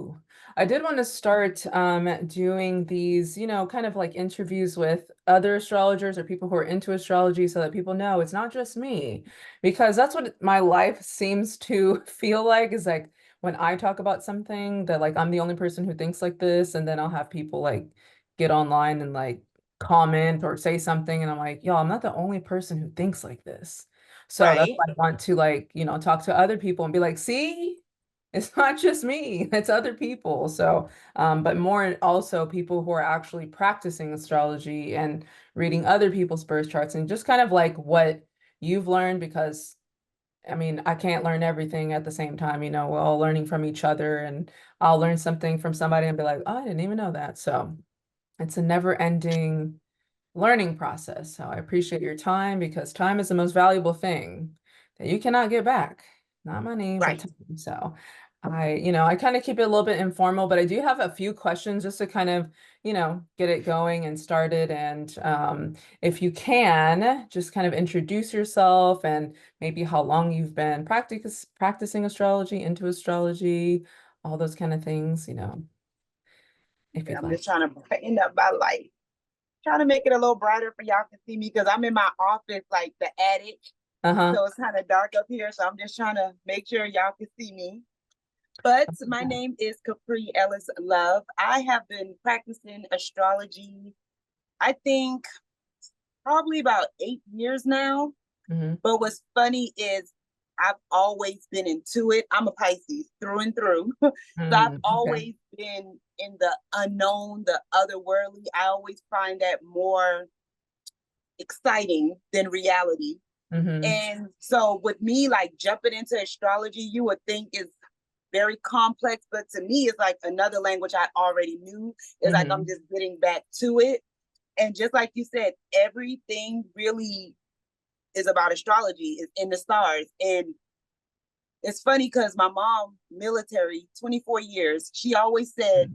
Ooh, I did want to start doing these, kind of like interviews with other astrologers or people who are into astrology so that people know it's not just me. Because that's what my life seems to feel like is like when I talk about something that like I'm the only person who thinks like this, and then I'll have people like get online and like comment or say something, and I'm like, yo, I'm not the only person who thinks like this. So that's Right, why I want to like, talk to other people and be like, see? It's not just me, it's other people. So, but more also people who are actually practicing astrology and reading other people's birth charts and just kind of like what you've learned, because I mean, I can't learn everything at the same time, we're all learning from each other, and I'll learn something from somebody and be like, oh, I didn't even know that. So it's a never ending learning process. So I appreciate your time because time is the most valuable thing that you cannot get back. Not money, but right. time. So I kind of keep it a little bit informal, but I do have a few questions just to kind of, get it going and started. And if you can, just kind of introduce yourself and maybe how long you've been practicing astrology, into astrology, all those kind of things, if And you'd I'm like. just trying to brighten up my life, trying to make it a little brighter for y'all to see me because I'm in my office, like the attic. Uh-huh. So it's kind of dark up here. So I'm just trying to make sure y'all can see me. But my name is Capri Ellis Love. I have been practicing astrology, I think probably about 8 years now. Hmm. But what's funny is I've always been into it. I'm a Pisces through and through. So I've Okay. always been in the unknown, the otherworldly. I always find that more exciting than reality. Hmm. And so with me, like jumping into astrology, you would think is very complex, but to me, it's like another language I already knew. It's like I'm Hmm. just getting back to it. And just like you said, everything really is about astrology, is in the stars. And it's funny because my mom, military, 24 years, she always said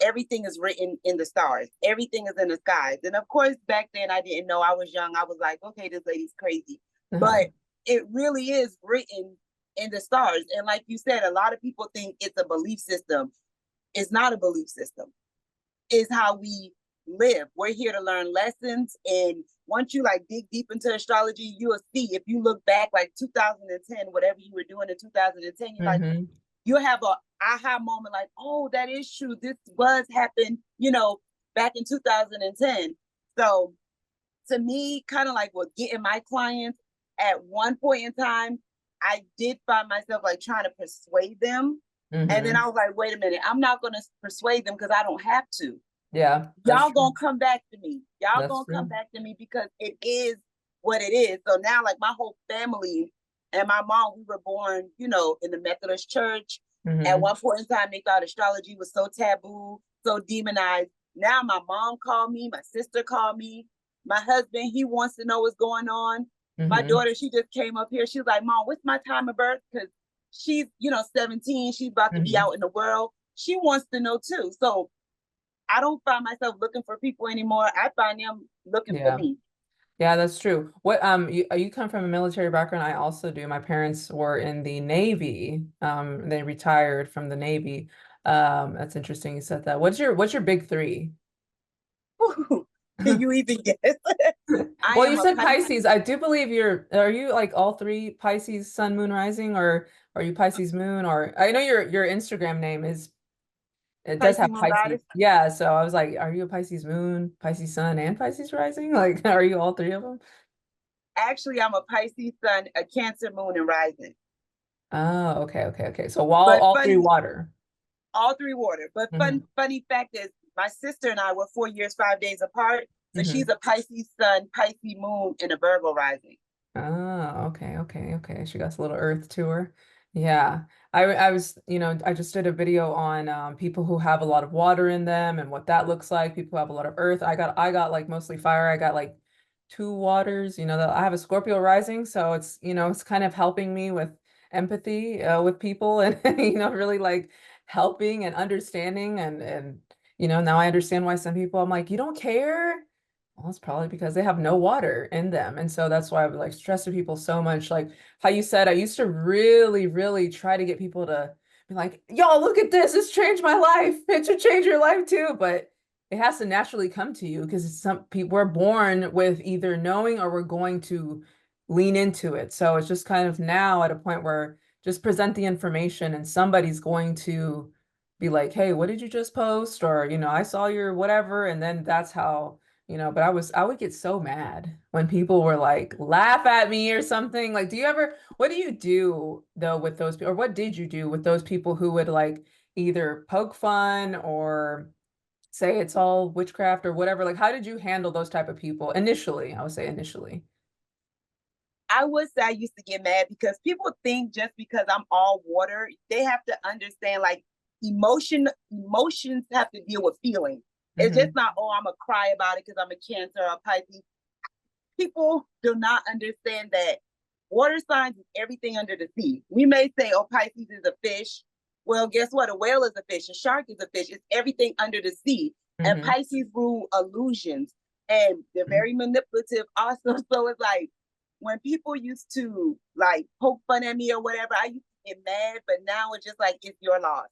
everything is written in the stars. Everything is in the skies. And of course, back then I didn't know. I was young. I was like, okay, this lady's crazy. Uh-huh. But it really is written in the stars. And like you said, a lot of people think it's a belief system. It's not a belief system. It's how we live. We're here to learn lessons. And once you like dig deep into astrology, you will see if you look back like 2010, whatever you were doing in 2010, you're like, Hmm. you'll have a aha moment like, oh, that is true. This was happened, back in 2010. So to me, kind of like with getting my clients at one point in time, I did find myself like trying to persuade them. And then Hmm. I was like, wait a minute, I'm not going to persuade them because I don't have to. Yeah, that's Y'all true. gonna come back to me. Y'all That's gonna come true. back to me because it is what it is. So now, like my whole family and my mom, we were born, in the Methodist Church. At Hmm. one point in time, they thought astrology was so taboo, so demonized. Now my mom called me, my sister called me, my husband, he wants to know what's going on. My Hmm. daughter, she just came up here. She was like, Mom, what's my time of birth? Because she's, 17, she's about to be Hmm. out in the world. She wants to know too. So I don't find myself looking for people anymore. I find them looking for Yeah. me. Yeah, that's true. What you come from a military background? I also do. My parents were in the Navy. They retired from the Navy. That's interesting you said that. What's your big three? Can you even guess? I Well, you am a said Pisces. Pisces. I do believe are you like all three Pisces sun, moon, rising, or are you Pisces moon? Or I know your Instagram name is. It does Pisces have moon Pisces. goddess. Yeah, so I was like, are you a Pisces moon, Pisces sun, and Pisces rising? Like, are you all three of them? Actually, I'm a Pisces sun, a Cancer moon, and rising. Oh, okay, okay, okay. So all But all three funny, water. all three water. But Hmm. funny fact is, my sister and I were 4 years, 5 days apart. So she's Hmm. a Pisces sun, Pisces moon, and a Virgo rising. Oh, okay, okay, okay. She got a little earth to her. Yeah. I was, I just did a video on people who have a lot of water in them and what that looks like. People who have a lot of earth. I got like mostly fire. I got like two waters, that I have a Scorpio rising, so it's kind of helping me with empathy with people and really like helping and understanding and now I understand why some people I'm like, you don't care. Well, it's probably because they have no water in them. And so that's why I would like stress to people so much. Like how you said, I used to really, really try to get people to be like, y'all, look at this. It's changed my life. It should change your life too. But it has to naturally come to you because some people we're born with either knowing or we're going to lean into it. So it's just kind of now at a point where just present the information and somebody's going to be like, hey, what did you just post? Or, I saw your whatever. And then that's how, but I would get so mad when people were like, laugh at me or something. Like, what do you do though with those people? Or what did you do with those people who would like either poke fun or say it's all witchcraft or whatever? Like, how did you handle those type of people initially? I would say initially. I would say I used to get mad because people think just because I'm all water, they have to understand like emotions have to deal with feelings. It's just Hmm. not, oh, I'm gonna cry about it because I'm a Cancer or a Pisces. People do not understand that water signs is everything under the sea. We may say, oh, Pisces is a fish. Well, guess what? A whale is a fish. A shark is a fish. It's everything under the sea. And Hmm. Pisces rule illusions. And they're very manipulative also. So it's like when people used to like poke fun at me or whatever, I used to get mad. But now it's just like, it's your loss.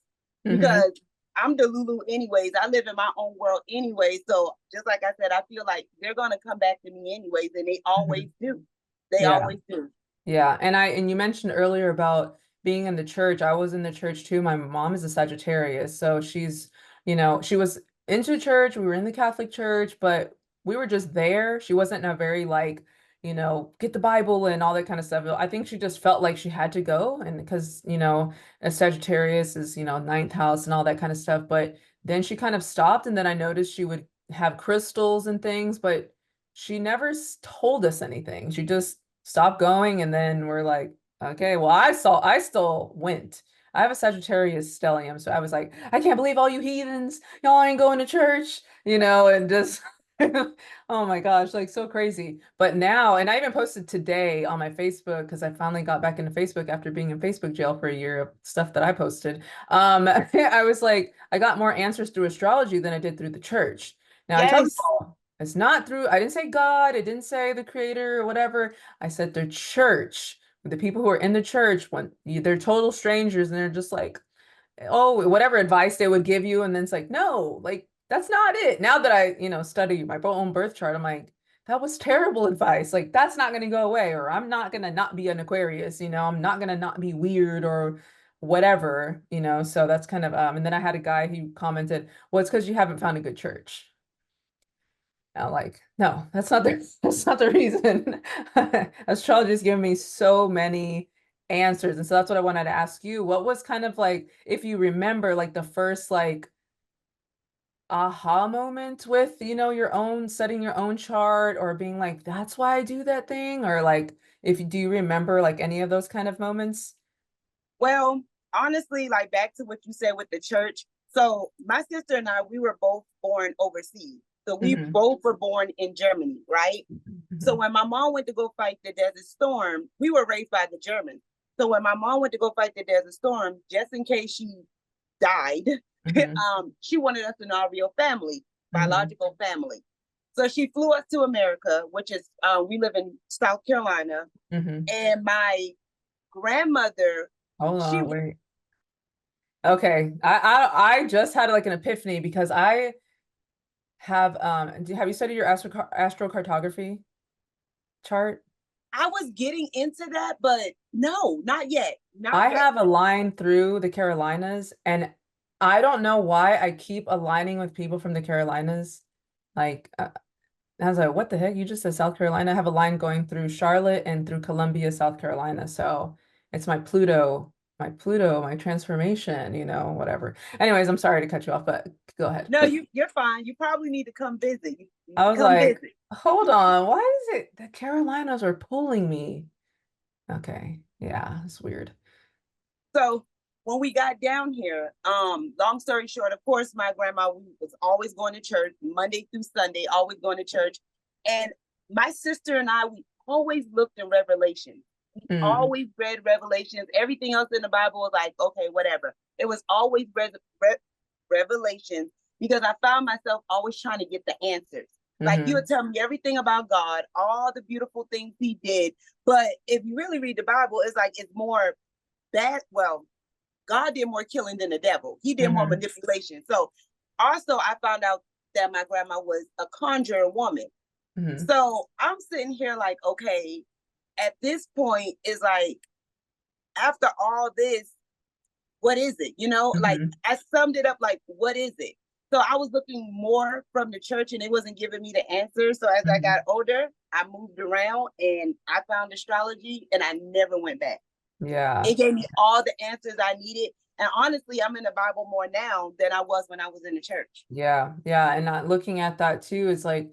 Hmm. Because I'm the Lulu anyways. I live in my own world anyway. So just like I said, I feel like they're gonna come back to me anyways, and they Hmm. always do. They Yeah. always do. Yeah. And you mentioned earlier about being in the church. I was in the church too. My mom is a Sagittarius. So she was into church. We were in the Catholic Church, but we were just there. She wasn't in a very like, get the Bible and all that kind of stuff. I think she just felt like she had to go. And because, a Sagittarius is, ninth house and all that kind of stuff. But then she kind of stopped. And then I noticed she would have crystals and things, but she never told us anything. She just stopped going, and then we're like, okay, well, I still went. I have a Sagittarius stellium, so I was like, I can't believe all you heathens, y'all ain't going to church, and just oh my gosh, like so crazy. But now, and I even posted today on my Facebook because I finally got back into Facebook after being in Facebook jail for a year of stuff that I posted. I was like, I got more answers through astrology than I did through the church. Now I tell Yes. people it's not through, I didn't say God, I didn't say the creator or whatever. I said the church. The people who are in the church, when they're total strangers and they're just like, oh, whatever advice they would give you. And then it's like, no, like that's not it. Now that I, study my own birth chart, I'm like, that was terrible advice. Like that's not going to go away, or I'm not going to not be an Aquarius, I'm not going to not be weird or whatever, so that's kind of, and then I had a guy who commented, well, it's because you haven't found a good church. I'm like, no, that's not the reason. Astrology's given me so many answers. And so that's what I wanted to ask you. What was kind of like, if you remember, like the first like aha moment with, your own setting your own chart or being like, that's why I do that thing? Or like, do you remember like any of those kind of moments? Well, honestly, like back to what you said with the church. So my sister and I, we were both born overseas. So we Hmm. both were born in Germany, right? So Hmm. when my mom went to go fight the Desert Storm, we were raised by the Germans. So when my mom went to go fight the Desert Storm, just in case she died, Hmm. she wanted us to know our real family, Hmm. biological family. So she flew us to America, which is we live in South Carolina, Hmm. and my grandmother, Hold she on, wait. Okay. I just had like an epiphany because I have you studied your astrocartography chart? I was getting into that, but no, not yet, not I yet. have a line through the Carolinas, and I don't know why I keep aligning with people from the Carolinas. Like, I was like, what the heck? You just said South Carolina. I have a line going through Charlotte and through Columbia, South Carolina. So it's my transformation, whatever. Anyways, I'm sorry to cut you off, but go ahead. No, you're fine. You probably need to come visit. You need I to was come like, visit. hold on, why is it the Carolinas are pulling me? Okay, yeah, it's weird. So when we got down here, long story short, of course, my grandma was always going to church Monday through Sunday, always going to church. And my sister and I, we always looked in Revelation. We Mm, always read Revelations. Everything else in the Bible was like, okay, whatever. It was always Revelations because I found myself always trying to get the answers. Like you would hmm. tell me everything about God, all the beautiful things he did. But if you really read the Bible, it's like it's more bad. Well, God did more killing than the devil. He did more Mm-hmm. manipulation. So also I found out that my grandma was a conjurer woman. Mm-hmm. So I'm sitting here like, okay, at this point is like, after all this, what is it? You know, like Mm-hmm. I summed it up like, what is it? So I was looking more from the church and it wasn't giving me the answer. So as I got Mm-hmm. older, I moved around and I found astrology and I never went back. Yeah. It gave me all the answers I needed. And honestly, I'm in the Bible more now than I was when I was in the church. Yeah. Yeah. And looking at that too is like,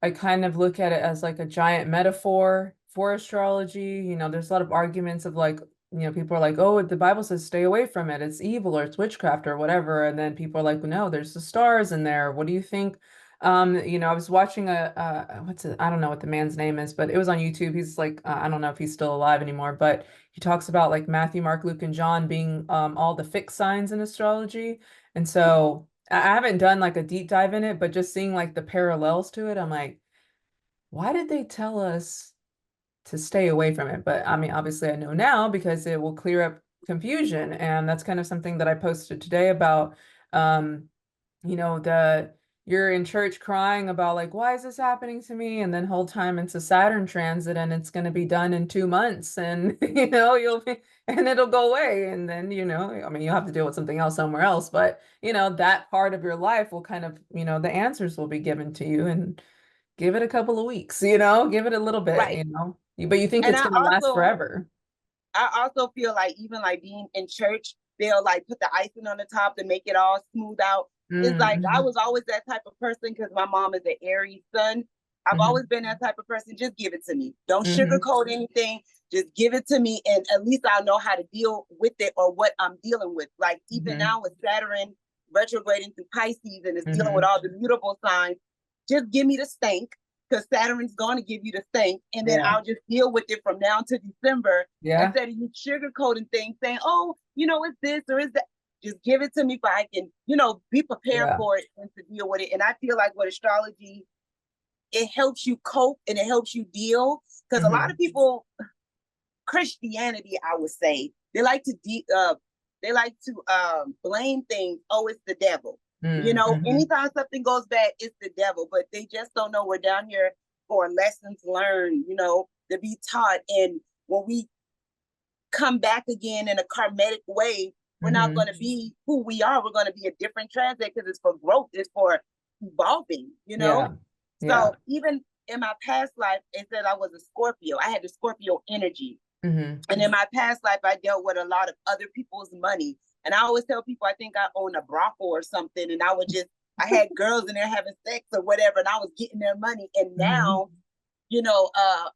I kind of look at it as like a giant metaphor for astrology. You know, there's a lot of arguments of like, people are like, oh, the Bible says stay away from it. It's evil or it's witchcraft or whatever. And then people are like, no, there's the stars in there. What do you think? I was watching what's it? I don't know what the man's name is, but it was on YouTube. He's like, I don't know if he's still alive anymore, but he talks about like Matthew, Mark, Luke, and John being all the fixed signs in astrology. And so I haven't done like a deep dive in it, but just seeing like the parallels to it, I'm like, why did they tell us to stay away from it? But I mean, obviously I know now because it will clear up confusion. And that's kind of something that I posted today about, um, the you're in church crying about like, why is this happening to me? And then whole time it's a Saturn transit and it's going to be done in 2 months and, you'll be, and it'll go away. And then, I mean, you'll have to deal with something else somewhere else, but, that part of your life will kind of, the answers will be given to you and give it a couple of weeks, give it a little bit, Right. but you think And it's going to last forever. I also feel like even like being in church, they'll like put the icing on the top to make it all smooth out. It's like I Mm-hmm. was always that type of person because my mom is an Aries sun. I've Mm-hmm. always been that type of person. Just give it to me. Don't Mm-hmm. sugarcoat anything. Just give it to me, and at least I'll know how to deal with it or what I'm dealing with. Like even Mm-hmm. now with Saturn retrograding through Pisces and it's dealing with Mm-hmm. all the mutable signs, just give me the stank because Saturn's going to give you the stank, and then Yeah. I'll just deal with it from now to December Yeah. instead of you sugarcoating things, saying, "Oh, it's this or is that." Just give it to me so I can, be prepared Yeah. for it and to deal with it. And I feel like with astrology, it helps you cope and it helps you deal because a lot Mm-hmm. of people, Christianity, I would say, they like to blame things. Oh, it's the devil. Mm-hmm. Anytime something goes bad, it's the devil. But they just don't know we're down here for lessons learned. To be taught. And when we come back again in a karmatic way, we're not Mm-hmm. going to be who we are. We're going to be a different transit because it's for growth. It's for evolving. Yeah. Yeah. So even in my past life, it said I was a Scorpio. I had the Scorpio energy. Mm-hmm. And in my past life, I dealt with a lot of other people's money. And I always tell people I think I own a brothel or something. And I had girls in there having sex or whatever, and I was getting their money. And Mm-hmm. now,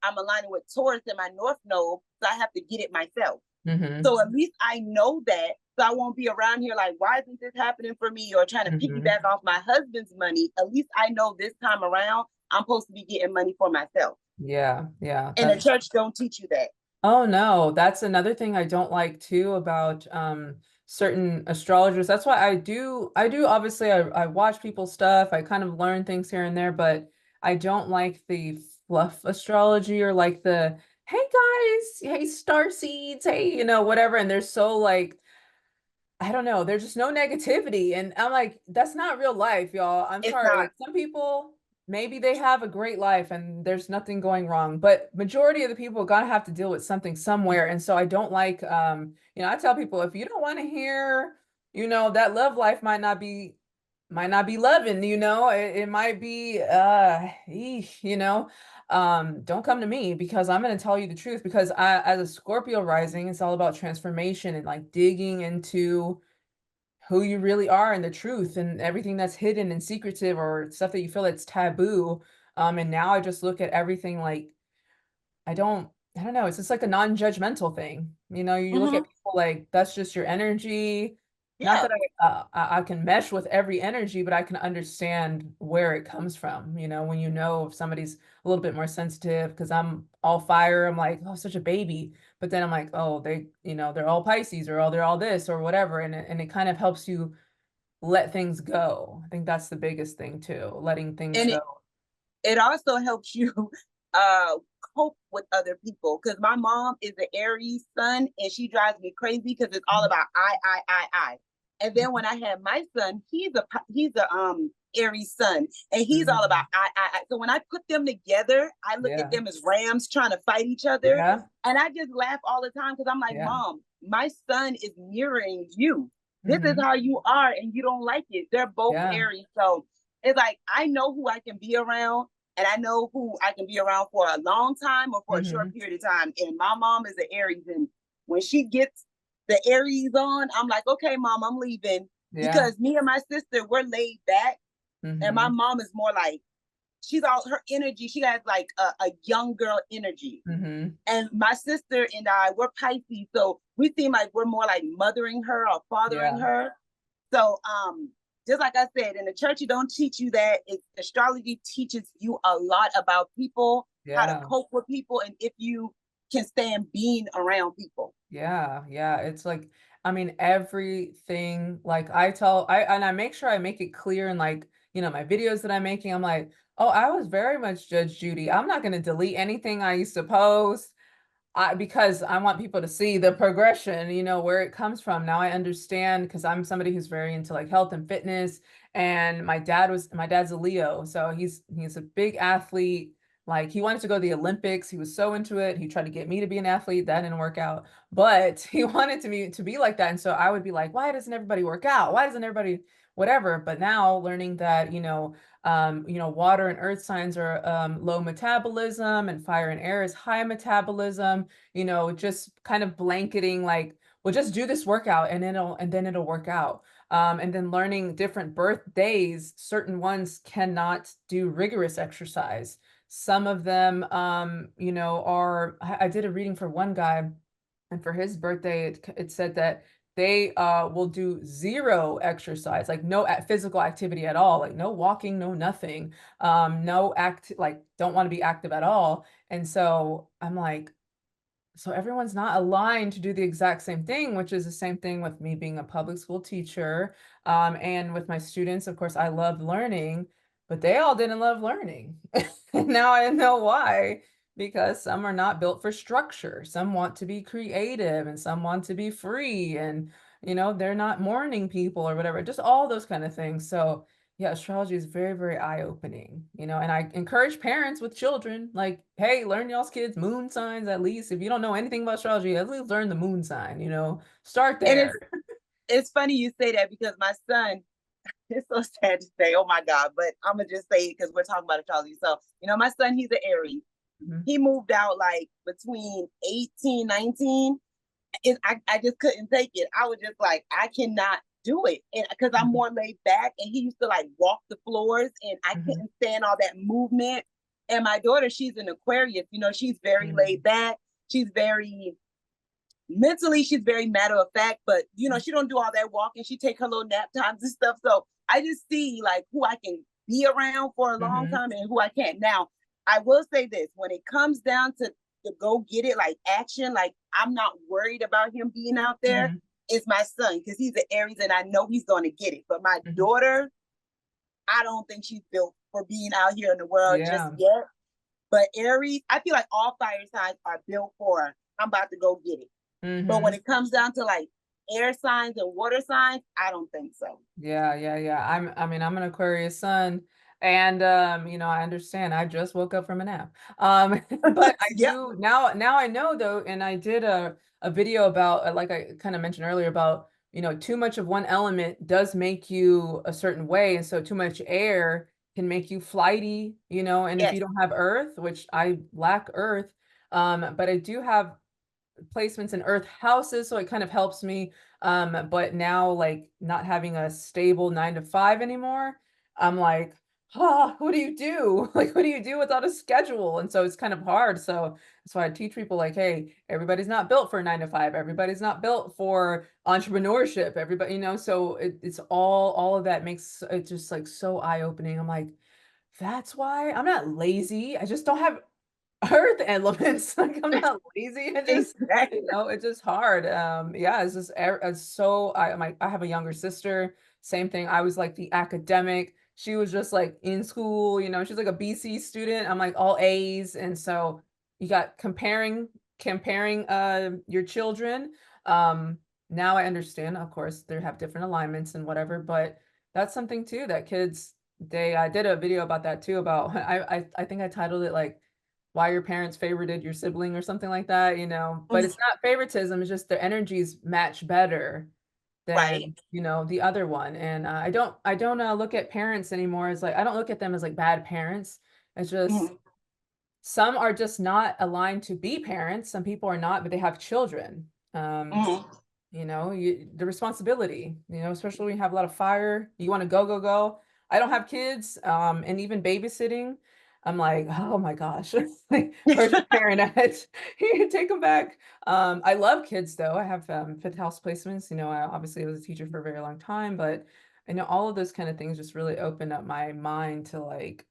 I'm aligning with Taurus in my North Node, so I have to get it myself. Mm-hmm. So at least I know that. So I won't be around here like, why isn't this happening for me? Or trying to Mm-hmm. piggyback off my husband's money. At least I know this time around, I'm supposed to be getting money for myself. Yeah. Yeah. And the church don't teach you that. Oh no, that's another thing I don't like too about certain astrologers. That's why I do obviously I watch people's stuff. I kind of learn things here and there, but I don't like the fluff astrology or like the hey guys, hey star seeds, hey, whatever. And they're so like I don't know. There's just no negativity. And I'm like, that's not real life, y'all. I'm It's sorry. not. Like some people, maybe they have a great life and there's nothing going wrong. But majority of the people gotta have to deal with something somewhere. And so I don't like I tell people if you don't want to hear, that love life might not be loving, it might be don't come to me because I'm going to tell you the truth because as a Scorpio rising, it's all about transformation and like digging into who you really are and the truth and everything that's hidden and secretive or stuff that you feel that's taboo. And now I just look at everything like I don't I don't know, it's just like a non-judgmental thing. You look at Mm-hmm. people like that's just your energy. Not Yeah. that I can mesh with every energy, but I can understand where it comes from. When if somebody's a little bit more sensitive, because I'm all fire, I'm like, oh, such a baby. But then I'm like, oh, they're all Pisces or oh, they're all this or whatever. And it kind of helps you let things go. I think that's the biggest thing too, letting things And go. it also helps you uh cope with other people, because my mom is an Aries sun and she drives me crazy because it's all Mhm. about I. And then when I had my son, he's a Aries sun and he's all about Mhm. I. So when I put them together, I look at Yeah. them as rams trying to fight each other. Yeah. And I just laugh all the time because I'm like, Yeah. Mom, my son is mirroring you. This is Mhm. how you are, and you don't like it. They're both Yeah. Aries. So it's like I know who I can be around, and I know who I can be around for a long time or for a short Mhm. period of time. And my mom is an Aries, and when she gets the Aries on, I'm like, okay, Mom, I'm leaving, Yeah. because me and my sister, we're laid back, and my Mhm. mom is more like, she's all her energy. She has like a young girl energy. Mhm. And my sister and I, we're Pisces, so we seem like we're more like mothering her or fathering Yeah. her. So just like I said, in the church, you don't teach you that. Astrology teaches you a lot about people, how to Yeah. cope with people, and if you can stand being around people. Yeah, yeah. It's like, I mean, everything, like and I make sure I make it clear in like, my videos that I'm making. I'm like, oh, I was very much Judge Judy. I'm not going to delete anything I used to post. Because I want people to see the progression, where it comes from. Now I understand because I'm somebody who's very into like health and fitness, and my dad's a Leo, so he's a big athlete. Like he wanted to go to the Olympics. He was so into it. He tried to get me to be an athlete. That didn't work out, but he wanted me to be like that. And so I would be like, why doesn't everybody work out? Why doesn't everybody whatever? But now learning that, water and earth signs are low metabolism, and fire and air is high metabolism, just kind of blanketing like, well, just do this workout and then it'll work out. And then learning different birthdays, certain ones cannot do rigorous exercise. Some of them, I did a reading for one guy, and for his birthday, it said that they will do zero exercise, like no physical activity at all, like no walking, no nothing, no like don't want to be active at all. And so I'm like, so everyone's not aligned to do the exact same thing, which is the same thing with me being a public school teacher. And with my students, of course, I love learning, but they all didn't love learning. And now I know why, because some are not built for structure. Some want to be creative and some want to be free. And, they're not morning people or whatever, just all those kind of things. So, yeah, astrology is very, very eye-opening, and I encourage parents with children, like, hey, learn y'all's kids' moon signs at least. If you don't know anything about astrology, at least learn the moon sign, start And there. it's funny you say that because my son, it's so sad to say, oh my God, but I'm gonna just say it because we're talking about astrology. So, my son, he's an Aries. Mhm. He moved out like between 18, 19. I just couldn't take it. I was just like, I cannot do it. And because I'm Mhm. more laid back, and he used to like walk the floors, and I Mhm. couldn't stand all that movement. And my daughter, she's an Aquarius, she's very laid Mhm. back. She's very mentally, she's very matter of fact, but she don't do all that walking. She take her little nap times and stuff. So I just see like who I can be around for a long Mhm. time and who I can't. Now, I will say this: when it comes down to go get it, like action, like I'm not worried about him being out there. Mhm. It's my son because he's an Aries and I know he's going to get it. But my Mhm. daughter, I don't think she's built for being out here in the world just Yeah. yet. But Aries, I feel like all fire signs are built for I'm about to go get it. But when Mhm. it comes down to like air signs and water signs, I don't think so. Yeah, yeah, yeah. I'm an Aquarius sun, and I understand. I just woke up from a nap. But I Yep. do now I know though, and I did a video about like I kind of mentioned earlier about, too much of one element does make you a certain way, and so too much air can make you flighty, and if you Yes. don't have earth, which I lack earth, but I do have placements in earth houses, so it kind of helps me. But now like not having a stable 9 to 5 anymore, I'm like, what do you do? Like, what do you do without a schedule? And so it's kind of hard. So that's why I teach people like, hey, everybody's not built for 9 to 5. Everybody's not built for entrepreneurship. Everybody, so it's all of that makes it just like so eye-opening. I'm like, that's why I'm not lazy. I just don't have earth elements. Like I'm not lazy. Exactly. It's just hard. Yeah, it's so I have a younger sister. Same thing. I was like the academic. she was just like in school, she's like a BC student. I'm like all A's. And so you got comparing your children. Um Now I understand, of course, they have different alignments and whatever, but that's something too that kids they I did a video about that too about I think I titled it like why your parents favorited your sibling or something like that, but it's Mhm. not favoritism, it's just their energies match better Right. than, the other one. And I don't look at parents anymore as like I don't look at them as like bad parents. It's just Mhm. some are just not aligned to be parents. Some people are not, but they have children. Mhm. The responsibility, especially when you have a lot of fire, you want to go, go, go. I don't have kids, and even babysitting, I'm like, oh my gosh, like, where's your parent at? You take them back. I love kids though. I have fifth house placements. I obviously was a teacher for a very long time, but I know all of those kind of things just really opened up my mind to like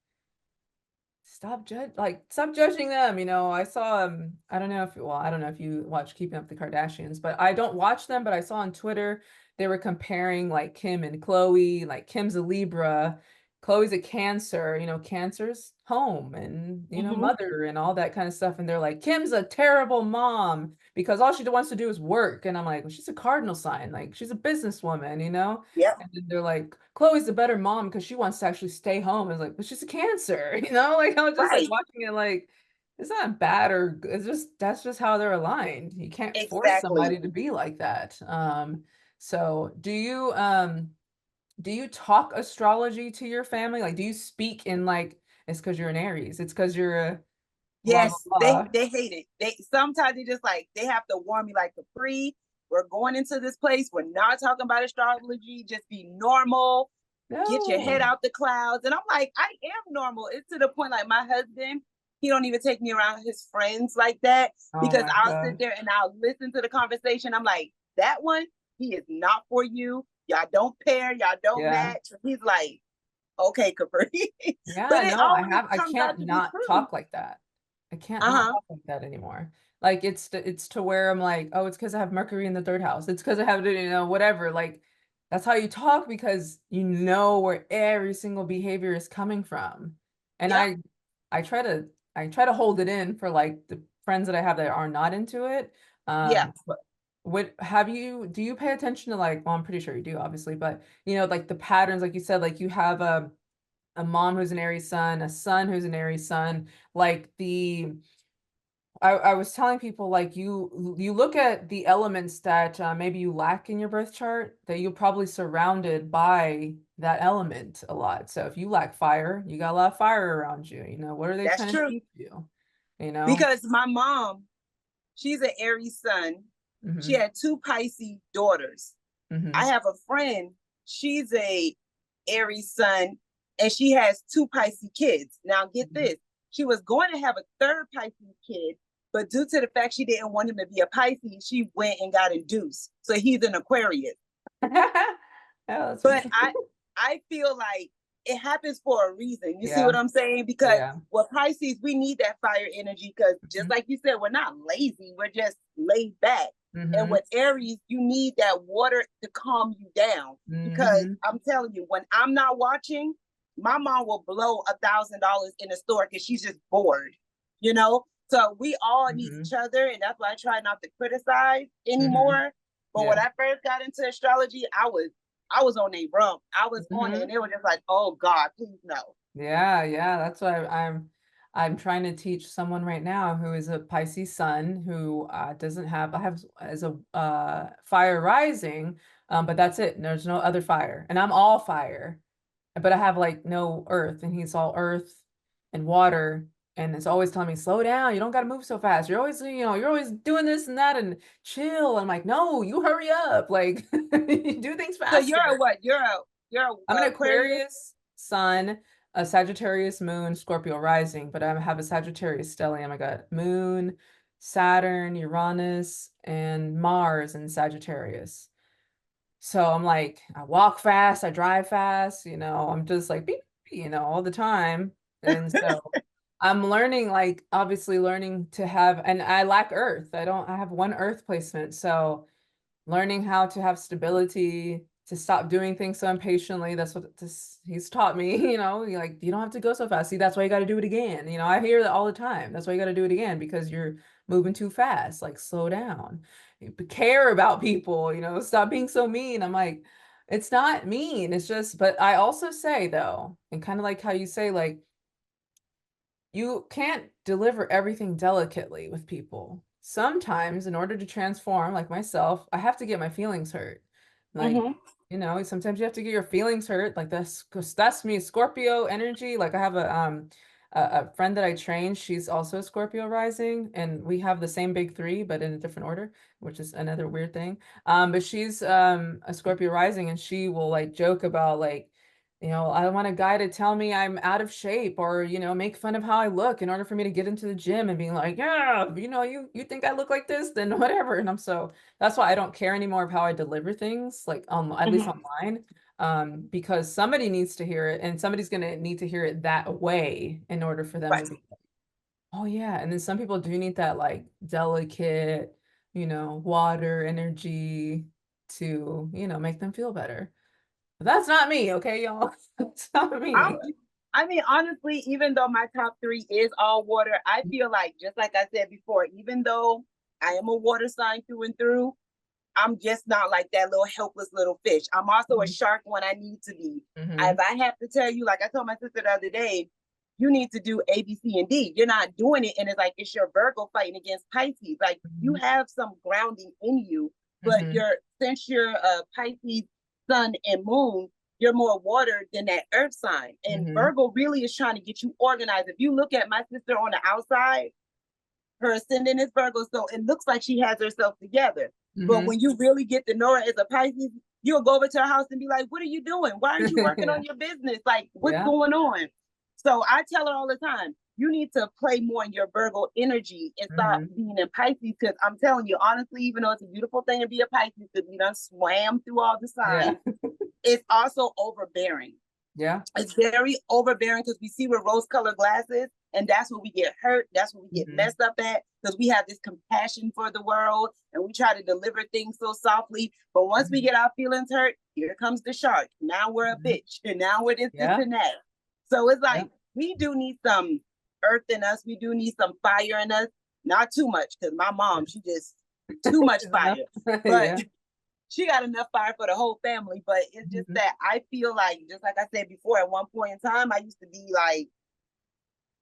stop judging them. I saw I don't know if well, I don't know if you watch Keeping Up the Kardashians, but I don't watch them, but I saw on Twitter they were comparing like Kim and Chloe, like Kim's a Libra, Chloe's a Cancer, Cancer's home and Mhm. mother and all that kind of stuff. And they're like, Kim's a terrible mom because all she wants to do is work. And I'm like, well, she's a cardinal sign, like she's a businesswoman. Yep. And then they're like, Chloe's a better mom because she wants to actually stay home. It's like, but she's a Cancer, Like I was just like Right. watching it like it's not bad or it's just that's just how they're aligned. You can't force Exactly. somebody to be like that. So do you talk astrology to your family? Like do you speak in like it's because you're an Aries, it's because you're a blah blah Yes, they blah. they hate it. They sometimes they just like they have to warn me like Capri, we're going into this place. We're not talking about astrology. Just be normal. Get your head No. out the clouds. And I'm like, I am normal. It's to the point like my husband, he don't even take me around his friends like that Oh because my I'll sit gosh. there and I'll listen to the conversation. I'm like, that one, he is not for you. Y'all don't pair. Y'all don't Yeah. match. He's like, okay, Capri. Yeah, But it no, always I comes out can't to be not true. talk like that. I can't Uh not huh. talk like that anymore. Like it's to where I'm like, oh, it's because I have Mercury in the third house. It's because I have, whatever. Like that's how you talk because you know where every single behavior is coming from. And Yep. I try to I try to hold it in for like the friends that I have that are not into it. Yeah. But do you pay attention to like, well, I'm pretty sure you do, obviously, but like the patterns, like you said, like you have a mom who's an Aries sun, a son who's an Aries sun, like I was telling people like you look at the elements that maybe you lack in your birth chart that you're probably surrounded by that element a lot. So if you lack fire, you got a lot of fire around you. What are they That's trying to true. teach you? You know? Because my mom, she's an Aries sun. She Mm-hmm. had two Pisces daughters. I Mm-hmm. have a friend, she's a Aries sun, and she has two Pisces kids. Now get this. She was going to have a third Pisces kid, but due to the fact she didn't want him to be a Pisces, she went and got induced. So he's an Aquarius. Oh, that's But interesting. I feel like it happens for a reason. You see Yeah. what I'm saying? Because Yeah. with Pisces, we need that fire energy because just Mm-hmm. like you said, we're not lazy, we're just laid back. And Mm-hmm. with Aries, you need that water to calm you down. Because Mm-hmm. I'm telling you, when I'm not watching, my mom will blow $1,000 in the store because she's just bored, you know? So we all need Mm-hmm. each other, and that's why I try not to criticize Mm-hmm. anymore. But when Yeah. I first got into astrology, I was on a rump. I was on it, Mm-hmm. and they were just like, "Oh God, please no." Yeah, yeah, that's what I'm trying to teach someone right now who is a Pisces sun who doesn't have I have as a fire rising, but that's it. There's no other fire, and I'm all fire, but I have like no earth, and he's all earth and water, and it's always telling me slow down. You don't got to move so fast. You're always doing this and that, and chill. I'm like, no, you hurry up, like you do things So you're a faster. what? You're a I'm an Aquarius. Aquarius sun, a Sagittarius moon, Scorpio rising, but I have a Sagittarius stellium. I got moon, Saturn, Uranus, and Mars in Sagittarius. So I'm like, I walk fast, I drive fast, I'm just like beep, beep, all the time. And so I'm learning, like obviously learning to have, and I lack earth. I have one earth placement. So learning how to have stability, to stop doing things so impatiently. That's what he's taught me, like, you don't have to go so fast. See, that's why you got to do it again. I hear that all the time. That's why you got to do it again because you're moving too fast. Like, slow down. Care about people, stop being so mean. I'm like, it's not mean. It's just, but I also say though, and kind of like how you say, like, you can't deliver everything delicately with people. Sometimes, in order to transform, like myself, I have to get my feelings hurt. Like, Mm-hmm. sometimes you have to get your feelings hurt. Like that's me, Scorpio energy. Like I have a friend that I train. She's also Scorpio rising, and we have the same big three, but in a different order, which is another weird thing. But she's a Scorpio rising, and she will like joke about like, I want a guy to tell me I'm out of shape or, make fun of how I look in order for me to get into the gym and being like, yeah, you think I look like this, then whatever. And that's why I don't care anymore of how I deliver things, like at least Mm-hmm. online, because somebody needs to hear it and somebody's going to need to hear it that way in order for them to Right. be, oh yeah. And then some people do need that like delicate, water energy to, make them feel better. But that's not me, okay, y'all? That's not I'm, me. I mean, honestly, even though my top three is all water, I feel like, just like I said before, even though I am a water sign through and through, I'm just not like that little helpless little fish. I'm also a Mhm. shark when I need to be. If Mhm. I have to tell you, like I told my sister the other day, you need to do A, B, C, and D. You're not doing it, and it's like it's your Virgo fighting against Pisces. Like you Mhm. have some grounding in you, but Mhm. you're since you're a Pisces sun and moon, you're more water than that earth sign. And Mhm. Virgo really is trying to get you organized. If you look at my sister on the outside, her ascendant is Virgo, so it looks like she has herself together. But Mhm. when you really get to know her as a Pisces, you'll go over to her house and be like, "What are you doing? Why aren't you working Yeah. on your business? Like, what's Yeah. going on?" So I tell her all the time, you need to play more in your Virgo energy and stop Mhm. being in Pisces. Because I'm telling you, honestly, even though it's a beautiful thing to be a Pisces, because we done swam through all the Yeah. signs, it's also overbearing. Yeah. It's very overbearing because we see with rose colored glasses, and that's where we get hurt. That's where we get Mhm. messed up at because we have this compassion for the world and we try to deliver things so softly. But once we Mhm. get our feelings hurt, here comes the shark. Now we're a Mhm. bitch, and now we're this, Yeah. and that. So it's Yeah. like we do need some earth in us. We do need some fire in us. Not too much because my mom, she just too much Enough. fire. But Yeah. she got enough fire for the whole family. But it's just Mhm. that I feel like, just like I said before, at one point in time, I used to be like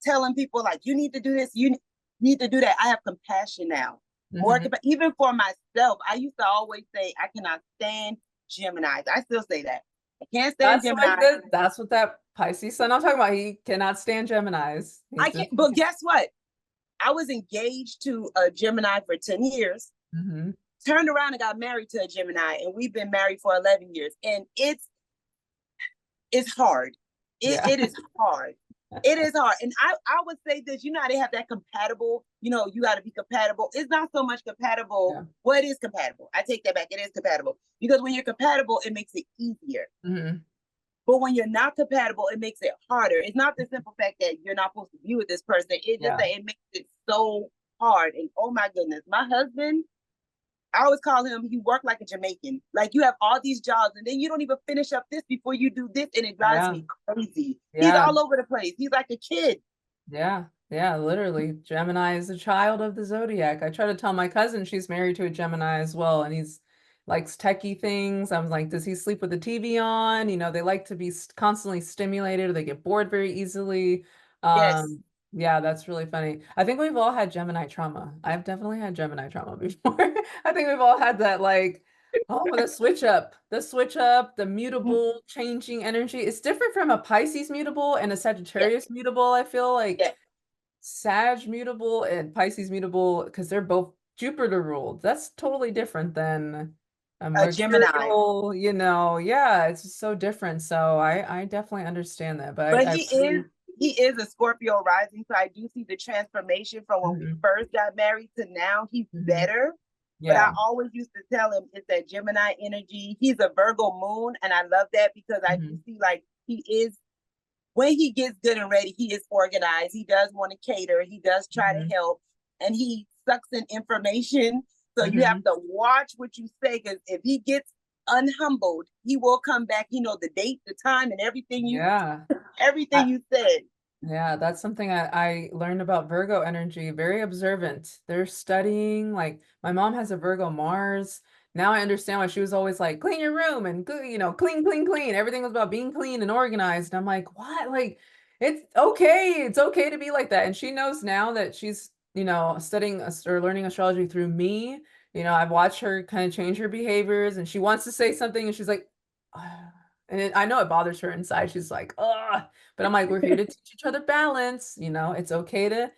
telling people, like, you need to do this, you need to do that. I have compassion now. Mhm. Even for myself, I used to always say, I cannot stand Geminis. I still say that. I can't stand Gemini. That's what that Pisces son I'm talking about. He cannot stand Geminis. I He's can't, just but guess what? I was engaged to a Gemini for 10 years, Mhm. turned around and got married to a Gemini, and we've been married for 11 years. And it's hard. Yeah. It is hard. It is hard. And I would say this, they have that compatible, you got to be compatible. It's not so much compatible. Yeah. Well, it is compatible. I take that back. It is compatible because when you're compatible, it makes it easier. Mhm. But when you're not compatible, it makes it harder. It's not the simple fact that you're not supposed to be with this person. It's just Yeah. that it makes it so hard. And oh my goodness, my husband, I always call him, you work like a Jamaican. Like you have all these jobs and then you don't even finish up this before you do this. And it drives Yeah. me crazy. He's Yeah. all over the place. He's like a kid. Yeah, yeah, literally. Gemini is a child of the zodiac. I try to tell my cousin she's married to a Gemini as well, and he's likes techie things. I'm like, does he sleep with the TV on? They like to be constantly stimulated or they get bored very easily. Yes. Um, yeah, that's really funny. I think we've all had Gemini trauma. I've definitely had Gemini trauma before. I think we've all had that like, oh, the mutable, changing energy. It's different from a Pisces mutable and a Yes. Sagittarius mutable, I feel like. Yes. Sag mutable and Pisces mutable because they're both Jupiter ruled. That's totally different than a A Gemini. mercurial, yeah, it's just so different. So I definitely understand that, but But I really, he is a Scorpio rising. So I do see the transformation from when we mhm, first got married to now. He's mhm, better. But I yeah, always used to tell him it's that Gemini energy. He's a Virgo moon. And I love that because I do mhm, see like he is when he gets good and ready, he is organized. He does want to cater. He does try to mhm, help, and he sucks in information. So you have mhm, to watch what you say because if he gets unhumbled. He will come back. He know the date, the time, and Yeah. everything you said. Yeah, that's something I learned about Virgo energy. Very observant. They're studying, like my mom has a Virgo Mars. Now I understand why she was always like, clean your room and clean, clean, clean. Everything was about being clean and organized. And I'm like, what? Like, it's okay. It's okay to be like that. And she knows now that she's, studying or learning astrology through me. I've watched her kind of change her behaviors and she wants to say something and she's like, "Ah." I know it bothers her inside. She's like, ugh. But I'm like, we're here to teach each other balance. It's okay to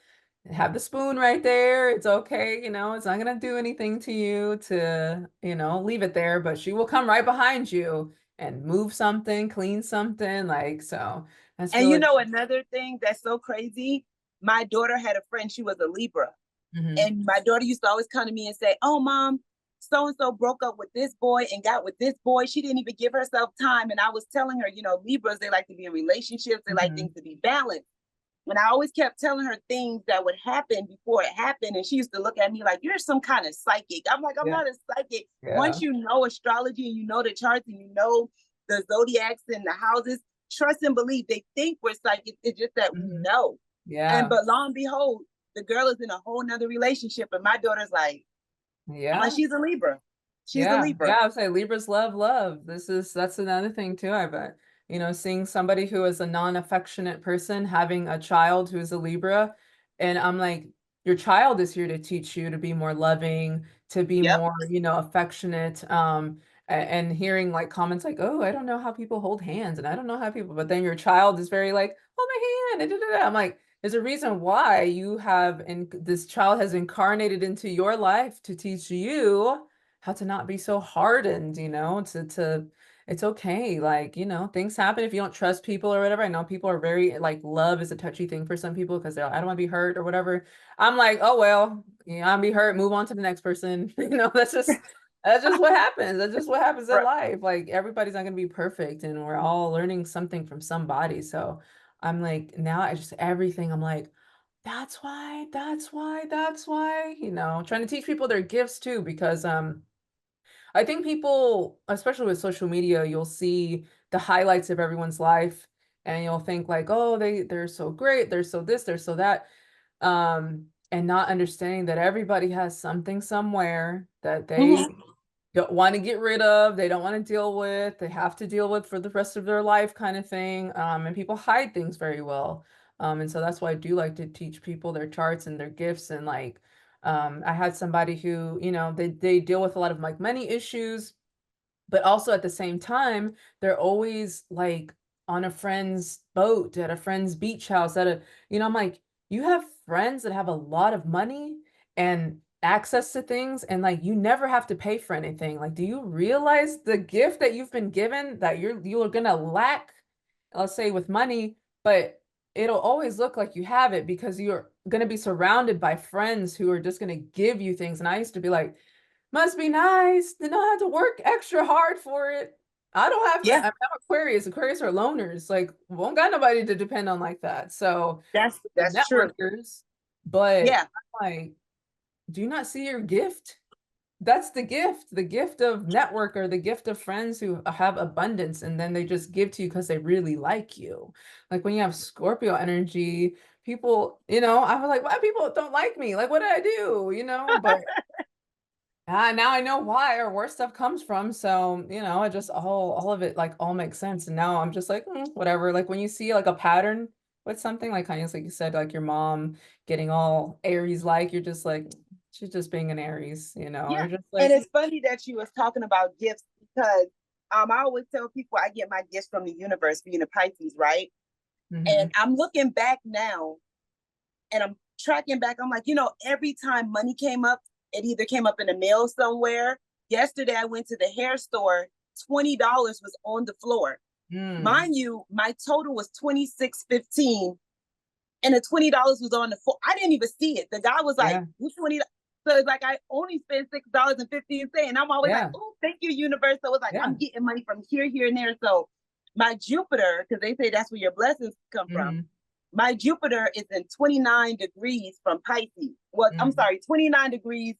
have the spoon right there. It's okay, it's not gonna do anything to you to, leave it there, but she will come right behind you and move something, clean something, like so. I just And feel you like, know another thing that's so crazy? My daughter had a friend, she was a Libra. mhm, And my daughter used to always come to me and say, "Oh, mom, so and so broke up with this boy and got with this boy. She didn't even give herself time." And I was telling her, Libras, they like to be in relationships, they like things mhm, to be balanced. And I always kept telling her things that would happen before it happened. And she used to look at me like, "You're some kind of psychic." I'm like, "I'm yeah, not a psychic." yeah, Once you know astrology and you know the charts and you know the zodiacs and the houses, trust and believe. They think we're psychic. It's just that we mhm, know. And yeah, but lo and behold, the girl is in a whole nother relationship. And my daughter's like, I'm like, yeah. she's a Libra. She's a Yeah, Libra. yeah, I would say Libras love love. That's another thing too, I bet. Seeing somebody who is a non-affectionate person having a child who's a Libra, and I'm like, your child is here to teach you to be more loving, to be Yep. more, affectionate. And hearing like comments like, "Oh, I don't know how people hold hands, and I don't know how people," but then your child is very like, "Oh, my hand," and da, da, da. I'm like, there's a reason why this child has incarnated into your life to teach you how to not be so hardened, to it's okay. Like, things happen if you don't trust people or whatever. I know people are very like love is a touchy thing for some people because they're like, I don't want to be hurt or whatever. I'm like, oh well, I'm be hurt, move on to the next person. That's just what happens. That's just what happens in Right. life. Like everybody's not gonna be perfect and we're all learning something from somebody. So I'm like, now I just everything I'm like, that's why, trying to teach people their gifts too, because I think people, especially with social media, you'll see the highlights of everyone's life and you'll think like, oh, they're so great, they're so this, they're so that. And not understanding that everybody has something somewhere that they Mm-hmm. don't want to get rid of, they don't want to deal with, they have to deal with for the rest of their life kind of thing. And people hide things very well. And so that's why I do like to teach people their charts and their gifts and like I had somebody who, they deal with a lot of like money issues, but also at the same time, they're always like on a friend's boat, at a friend's beach house, I'm like, you have friends that have a lot of money and access to things, and like you never have to pay for anything. Like, do you realize the gift that you've been given that you're gonna lack, let's say with money, but it'll always look like you have it because you're gonna be surrounded by friends who are just gonna give you things. And I used to be like, must be nice to not have to work extra hard for it. I don't have to. Yeah, I'm Aquarius. Aquarius are loners. Like, won't got nobody to depend on like that. So, the that's true. networkers, but Yeah, I'm like, do you not see your gift? That's the gift of network or the gift of friends who have abundance and then they just give to you because they really like you. Like when you have Scorpio energy, people, I was like, why people don't like me? Like, what did I do? But now I know why or where stuff comes from. So, it just all of it like all makes sense. And now I'm just like, whatever. Like when you see like a pattern with something, like kind of like you said, like your mom getting all Aries like, you're just like, she's just being an Aries, yeah. You're just And like, it's funny that you was talking about gifts because I always tell people I get my gifts from the universe being a Pisces, right? And mhm, I'm looking back now and I'm tracking back. I'm like, every time money came up, it either came up in the mail somewhere. Yesterday I went to the hair store, $20 was on the floor. mm, Mind you, my total was 26.15 and the $20 was on the floor. I didn't even see it. The guy was like, yeah, "Who's 20?" So it's like I only spent $6.15. And I'm always like, yeah, "Oh, thank you, universe." So it's like yeah, I'm getting money from here, here, and there. So my Jupiter, because they say that's where your blessings come from. mhm, My Jupiter is in 29 degrees from Pisces. Well, I'm mm, sorry, 29 degrees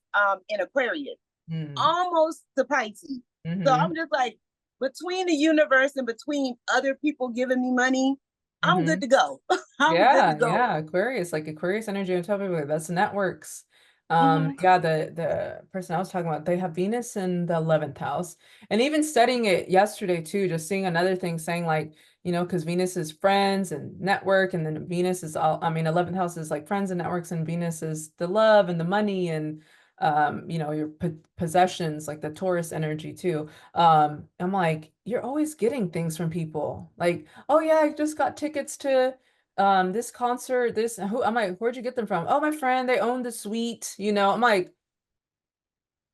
in Aquarius, mm, almost to Pisces. So Mm-hmm. I'm just like, between the universe and between other people giving me money, I'm Mm-hmm. good to go. I'm good to Yeah, go. yeah, Aquarius, like Aquarius energy on top of it, that's networks. Hmm. Yeah, the person I was talking about, they have Venus in the 11th house. And even studying it yesterday too, just seeing another thing saying like, because Venus is friends and network, and then Venus is all, I mean, 11th house is like friends and networks, and Venus is the love and the money and your possessions, like the Taurus energy too. I'm like, you're always getting things from people. Like, oh yeah, I just got tickets to this concert, this who I'm like, where'd you get them from? Oh, my friend, they own the suite, I'm like,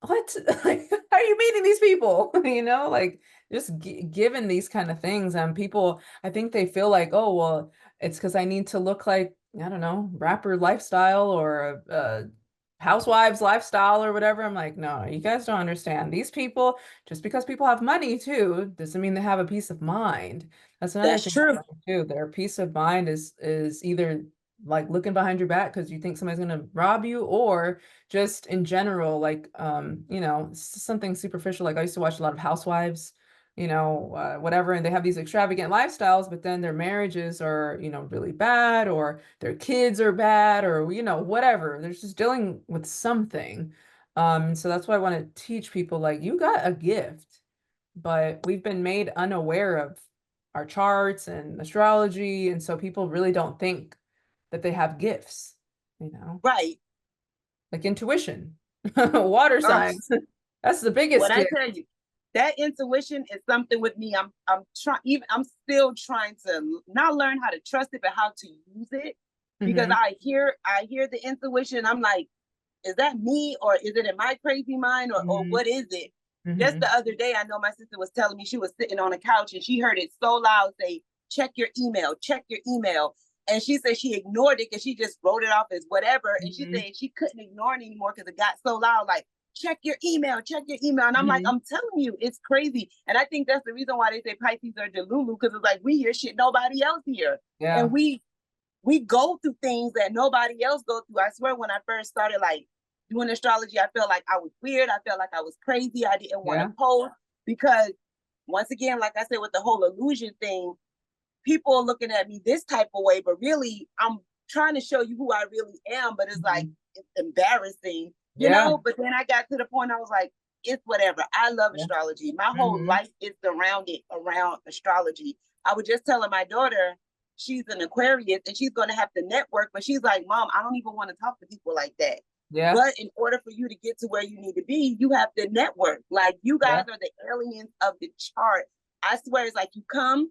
what? Like, how are you meeting these people? Like just given these kind of things, and people, I think they feel like, oh, well, it's because I need to look like, I don't know, rapper lifestyle or housewives lifestyle or whatever. I'm like, no, you guys don't understand. These people, just because people have money too, doesn't mean they have a peace of mind. That's another That's thing true. too. Their peace of mind is either like looking behind your back because you think somebody's gonna rob you, or just in general, like something superficial. Like I used to watch a lot of housewives, whatever, and they have these extravagant lifestyles, but then their marriages are, really bad, or their kids are bad, or whatever. They're just dealing with something. So that's why I want to teach people like you got a gift, but we've been made unaware of our charts and astrology, and so people really don't think that they have gifts, you know Right. like intuition, water Oh, signs. That's the what biggest I gift. tell you, that intuition is something with me. I'm trying, even I'm still trying to not learn how to trust it, but how to use it. Because Hmm. I hear the intuition. I'm like, is that me, or is it in my crazy mind, or Hmm. what is it? Just Hmm. the other day, I know my sister was telling me, she was sitting on a couch and she heard it so loud say, check your email, check your email. And she said she ignored it because she just wrote it off as whatever. And she Hmm. said she couldn't ignore it anymore because it got so loud, like, check your email, check your email. And I'm like, Hmm. I'm telling you, it's crazy. And I think that's the reason why they say Pisces are delulu, because it's like we hear shit nobody else hear. And Yeah. we go through things that nobody else go through. I swear, when I first started like doing astrology, I felt like I was weird. I felt like I was crazy. I didn't want to Yeah. post because, once again, like I said, with the whole illusion thing, people are looking at me this type of way, but really I'm trying to show you who I really am. But it's like, Hmm. it's embarrassing, you Yeah. know? But then I got to the point I was like, it's whatever. I love Yeah. astrology. My whole Hmm. life is surrounded around astrology. I was just telling my daughter, she's an Aquarius and she's going to have to network, but she's like, Mom, I don't even want to talk to people like that. Yeah. But in order for you to get to where you need to be, you have to network. Like, you guys Yeah. are the aliens of the chart. I swear, it's like you come,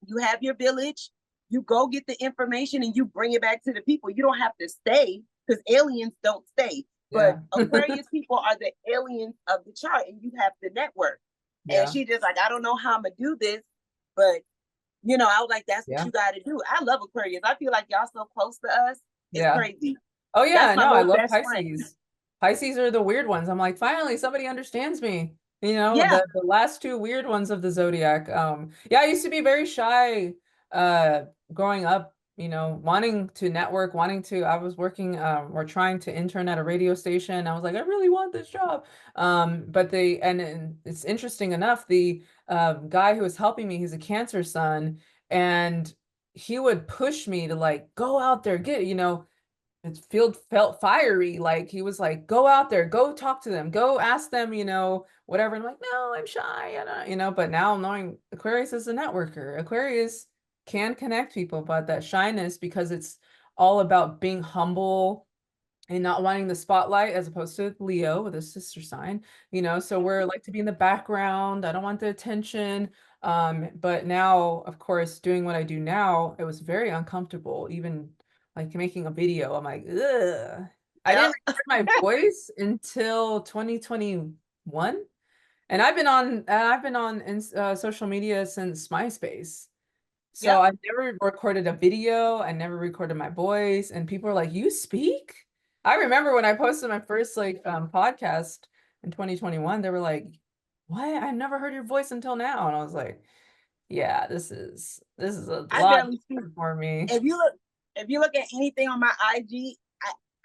you have your village, you go get the information and you bring it back to the people. You don't have to stay, because aliens don't stay. But Yeah. Aquarius people are the aliens of the chart, and you have to network. And Yeah. she just like, I don't know how I'm gonna do this, but I was like, that's what Yeah. you got to do. I love Aquarius. I feel like y'all so close to us. It's Yeah. crazy. Oh That's yeah, my no, I little love best friend. Pisces. Pisces are the weird ones. I'm like, finally, somebody understands me. Yeah, The last two weird ones of the zodiac. Yeah, I used to be very shy growing up, wanting to network, I was working or trying to intern at a radio station. I was like, I really want this job. And it's interesting enough, the guy who was helping me, he's a Cancer sun, and he would push me to like go out there, it felt fiery. Like he was like, go out there, go talk to them, go ask them, whatever. And I'm like, no, I'm shy, but now I'm knowing Aquarius is a networker. Aquarius can connect people, but that shyness, because it's all about being humble and not wanting the spotlight, as opposed to Leo with a sister sign, so we're like to be in the background. I don't want the attention. But now, of course, doing what I do now, it was very uncomfortable, even like making a video. I'm like, ugh. I yeah. didn't record my voice until 2021. And I've been on social media since MySpace. So Yep. I never recorded a video. I never recorded my voice. And people are like, you speak? I remember when I posted my first podcast in 2021, they were like, what? I never heard your voice until now. And I was like, yeah, this is a I lot barely speak. different for me. If you look at anything on my IG,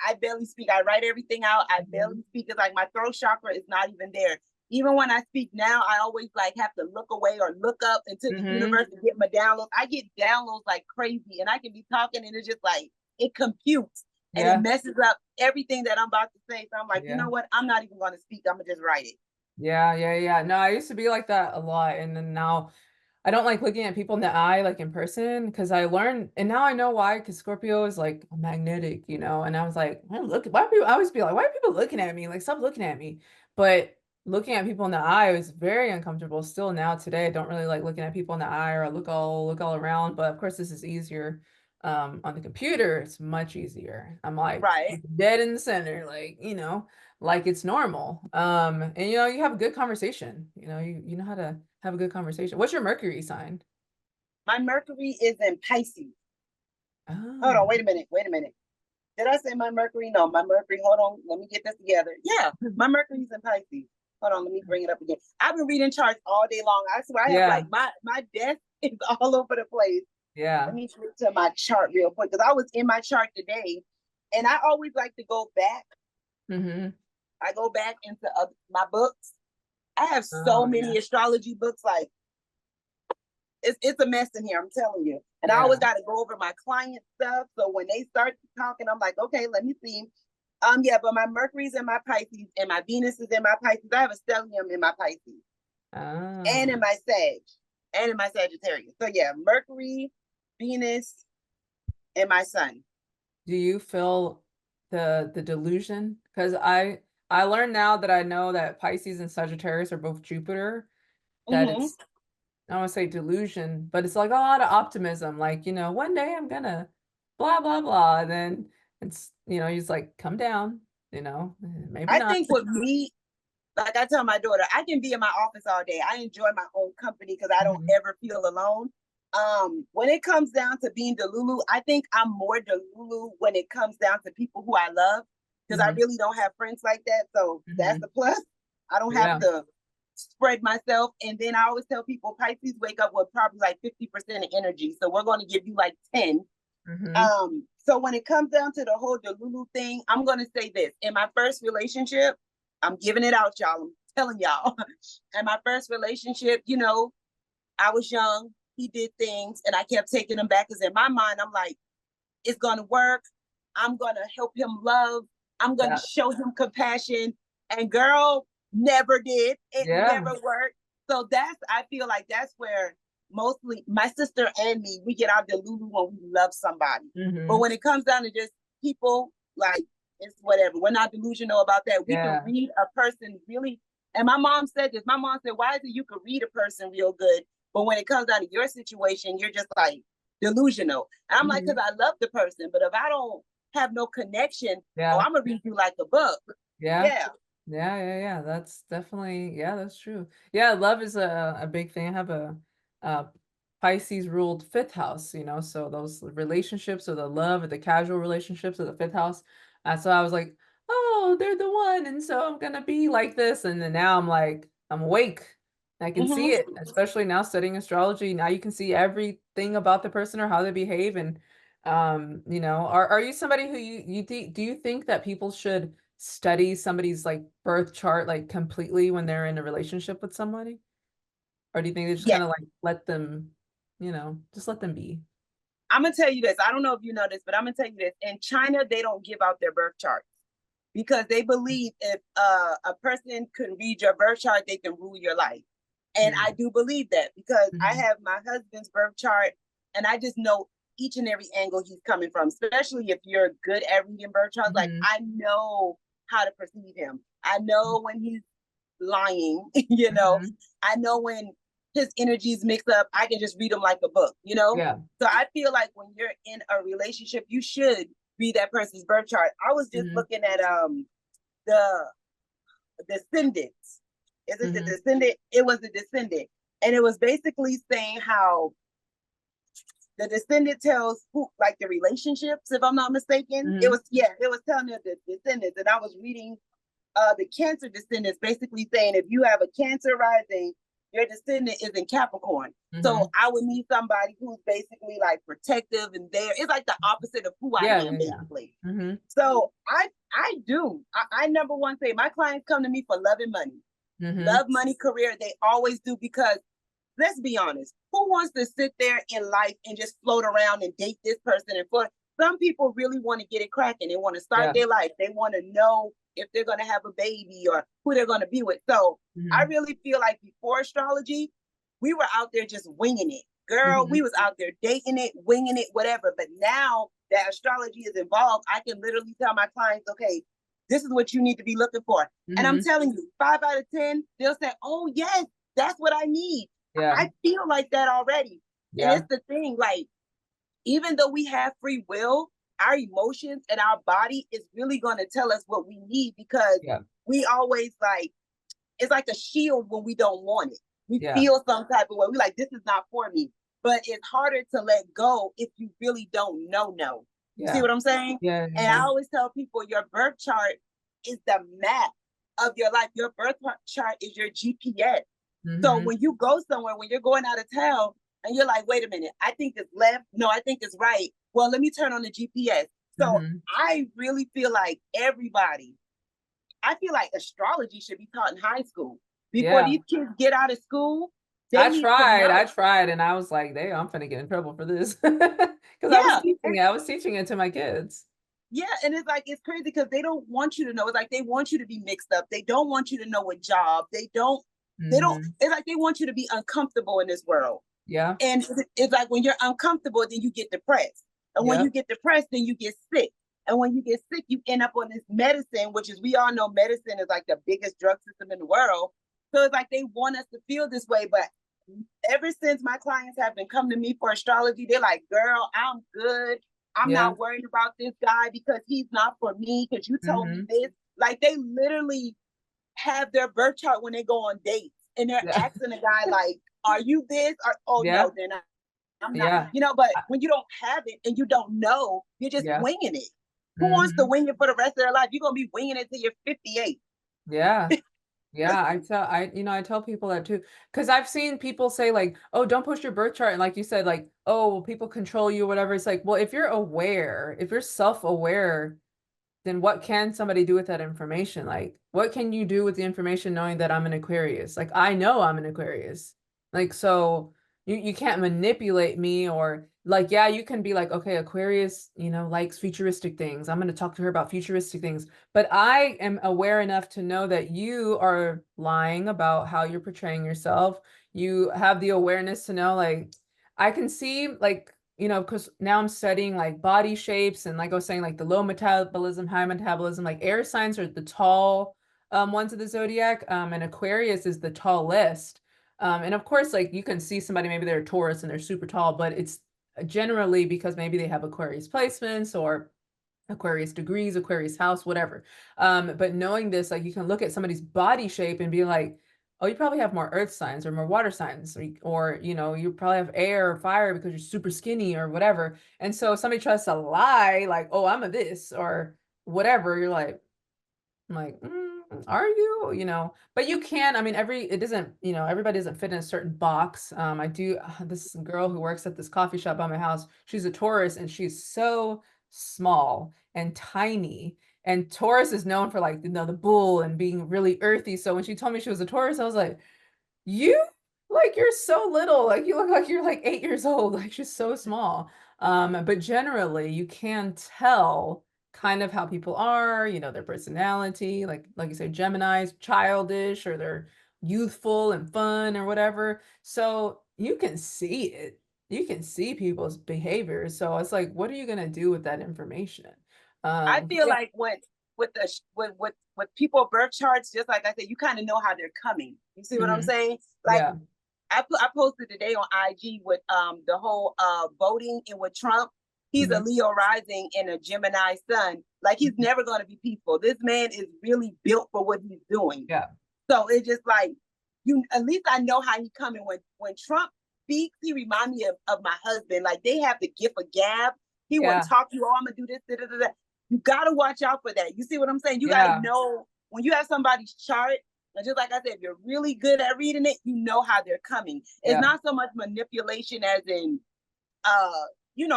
I barely speak. I write everything out. I Mhm. barely speak. It's like my throat chakra is not even there. Even when I speak now, I always like have to look away or look up into the Mm-hmm. universe to get my downloads. I get downloads like crazy, and I can be talking, and it's just like it computes and it Yeah. messes up everything that I'm about to say. So I'm like, you Yeah. know what? I'm not even going to speak. I'm gonna just write it. Yeah, yeah, yeah. No, I used to be like that a lot. And then now I don't like looking at people in the eye like in person because I learned and now I know why, because Scorpio is like magnetic, you know. And I was like, why are people I always be like, why are people looking at me? Like, stop looking at me. But looking at people in the eye was very uncomfortable. Still now today, I don't really like looking at people in the eye or look all around. But of course, this is easier. On the computer, it's much easier. I'm like Right. dead in the center, like, like it's normal. And you have a good conversation. You know how to have a good conversation. What's your Mercury sign? My Mercury is in Pisces. Hold on, Oh. wait a minute, wait a minute. Did I say my Mercury? No, my Mercury. Hold on, let me get this together. Yeah, my Mercury's in Pisces. Hold on, let me bring it up again. I've been reading charts all day long. I swear, I have Yeah, like my desk is all over the place. Let yeah. me flip to my chart real quick because I was in my chart today, and I always like to go back. Mm-hmm. I go back into my books. I have so Oh, many yeah. astrology books. Like it's a mess in here. I'm telling you. And I always Yeah. got to go over my client stuff. So when they start talking, I'm like, okay, let me see. Yeah, but my Mercury's in my Pisces and my Venus is in my Pisces. I have a stellium in my Pisces and Oh. in my Sag and in my Sagittarius. So yeah, Mercury, Venus, and my Sun. Do you feel the delusion? Because I learned now that I know that Pisces and Sagittarius are both Jupiter, that Mm-hmm. it's I don't want to say delusion, but it's like a lot of optimism. Like, one day I'm gonna blah blah blah. And then you just like come down, maybe I not. think with me, like I tell my daughter, I can be in my office all day. I enjoy my own company because I don't Mhm. ever feel alone. When it comes down to being Delulu, I think I'm more Delulu when it comes down to people who I love because I Mhm. really don't have friends like that. So that's the Mhm. plus. I don't have Yeah. to spread myself. And then I always tell people Pisces wake up with probably like 50% of energy. So we're going to give you like 10. Mhm. So when it comes down to the whole Delulu thing, I'm gonna say this. In my first relationship, I'm giving it out, y'all. I'm telling y'all. In my first relationship, I was young, he did things, and I kept taking him back because in my mind, I'm like, it's gonna work. I'm gonna help him love. I'm gonna Yeah. show him compassion. And girl, never did. It Yeah. never worked. So I feel like that's where mostly my sister and me, we get our delulu when we love somebody. But Mhm. when it comes down to just people, like it's whatever. We're not delusional about that. We can Yeah. read a person really. And my mom said this. My mom said, why is it you could read a person real good, but when it comes down to your situation, you're just like delusional. And I'm like, Mhm. because I love the person, but if I don't have no connection, oh, Yeah. I'm gonna read you like a book. Yeah. Yeah. Yeah, yeah, yeah. That's definitely, yeah, that's true. Yeah, love is a big thing. I have a Pisces ruled fifth house, so those relationships or the love or the casual relationships of the fifth house. So I was like, oh, they're the one. And so I'm gonna be like this. And then now I'm like, I'm awake. I can see Mm-hmm. it, especially now studying astrology. Now you can see everything about the person or how they behave. And are you somebody who do you think that people should study somebody's like birth chart like completely when they're in a relationship with somebody? Or do you think they just Yeah. kind of like let them, just let them be? I'm gonna tell you this. I don't know if you know this, but I'm gonna tell you this. In China, they don't give out their birth charts because they believe if a person can read your birth chart, they can rule your life. And I Mm. do believe that because I Mhm. have my husband's birth chart and I just know each and every angle he's coming from, especially if you're good at reading birth charts. Like Mhm. I know how to perceive him. I know when he's lying, Mhm. I know when his energies mix up, I can just read them like a book. Yeah. So I feel like when you're in a relationship, you should read that person's birth chart. I was just Mhm. looking at the descendants. Is it the Mhm. descendant? It was the descendant. And it was basically saying how the descendant tells who like the relationships, if I'm not mistaken. It Mhm. was it was telling the descendants. And I was reading the Cancer descendants basically saying if you have a Cancer rising, your descendant is in Capricorn. So Mhm. I would need somebody who's basically like protective and there. It's like the opposite of who I Yeah, am, yeah, yeah. basically. Mhm. So I number one say my clients come to me for love and money. Mm-hmm. love, money, career. They always do, because let's be honest, who wants to sit there in life and just float around and date this person and float? Some people really want to get it cracking. They want to start Yeah. their life. They want to know if they're going to have a baby or who they're going to be with. So I Mm-hmm. really feel like before astrology, we were out there just winging it. Girl, Mm-hmm. we was out there dating it, winging it, whatever. But now that astrology is involved, I can literally tell my clients, okay, this is what you need to be looking for. And I'm Mm-hmm. telling you, 5 out of 10, they'll say, oh, yes, that's what I need. Yeah. I feel like that already. And Yeah. it's the thing, like, even though we have free will, our emotions and our body is really going to tell us what we need, because Yeah. we always like, it's like a shield when we don't want it. We Yeah. feel some type of way. We like, this is not for me. But it's harder to let go if you really don't know. No. You see Yeah. what I'm saying? Yeah. And I always tell people your birth chart is the map of your life. Your birth chart is your GPS. So Mm-hmm. when you go somewhere, when you're going out of town and you're like, wait a minute, I think it's left. No, I think it's right. Well, let me turn on the GPS. So Mm-hmm. I really feel like everybody, I feel like astrology should be taught in high school. Before Yeah. these kids get out of school, they need to I know. tried, and I was like, "Damn, I'm gonna get in trouble for this," because Yeah. I was teaching it to my kids. Yeah, and it's like it's crazy because they don't want you to know. It's like they want you to be mixed up. They don't want you to know a job. They don't, Mm-hmm. it's like they want you to be uncomfortable in this world. Yeah. And it's like when you're uncomfortable, then you get depressed. And when you Yep. get depressed, then you get sick. And when you get sick, you end up on this medicine, which is, we all know medicine is like the biggest drug system in the world. So it's like they want us to feel this way. But ever since my clients have been coming to me for astrology, they're like, girl, I'm good. I'm Yeah. not worried about this guy because he's not for me because you told me Mm-hmm. this. Like they literally have their birth chart when they go on dates and they're Yeah. asking a guy like, are you this? Or, oh Yeah. no, then I'm not. Yeah. But when you don't have it and you don't know, you're just Yeah. winging it. Who wants to Mm-hmm. wing it for the rest of their life? You're gonna be winging it till you're 58. Yeah. Yeah, I tell people that too, because I've seen people say like, "Oh, don't post your birth chart," and like you said, like, "Oh, well, people control you, whatever." It's like, well, if you're aware, if you're self-aware, then what can somebody do with that information? Like, what can you do with the information knowing that I'm an Aquarius? Like, I know I'm an Aquarius. Like, so you can't manipulate me, or like, yeah, you can be like, okay, Aquarius, likes futuristic things. I'm going to talk to her about futuristic things. But I am aware enough to know that you are lying about how you're portraying yourself. You have the awareness to know, like, I can see, like, because now I'm studying like body shapes, and like I was saying, like the low metabolism, high metabolism, like air signs are the tall ones of the zodiac, and Aquarius is the tallest. And of course, like you can see somebody, maybe they're a Taurus and they're super tall, but it's generally because maybe they have Aquarius placements or Aquarius degrees, Aquarius house, whatever. But knowing this, like you can look at somebody's body shape and be like, oh, you probably have more earth signs or more water signs, or you probably have air or fire because you're super skinny or whatever. And so if somebody tries to lie, like, oh, I'm a this or whatever, you're like, I'm like, are you? But you can, I mean, it doesn't, everybody doesn't fit in a certain box. I do, this girl who works at this coffee shop by my house, she's a Taurus and she's so small and tiny. And Taurus is known for like, the bull and being really earthy. So when she told me she was a Taurus, I was like, you like you're so little, like you look like you're like 8 years old, like she's so small. But generally you can tell kind of how people are, their personality, like you say, Gemini's childish or they're youthful and fun or whatever. So you can see it. You can see people's behaviors. So it's like, what are you gonna do with that information? I feel Yeah. like with the with people birth charts, just like I said, you kind of know how they're coming. You see what I'm Hmm. saying? Like Yeah. I posted today on IG with the whole voting and with Trump. He's a Hmm. Leo rising and a Gemini sun. Like he's never going to be peaceful. This man is really built for what he's doing. Yeah. So it's just like you. At least I know how he coming. When Trump speaks, he remind me of my husband. Like they have the gift of gab. He will Yeah. talk you. Oh, I'm gonna do this. Da, da, da, da. You gotta watch out for that. You see what I'm saying? You gotta Yeah. know when you have somebody's chart. And just like I said, if you're really good at reading it, you know how they're coming. It's Yeah. not so much manipulation as in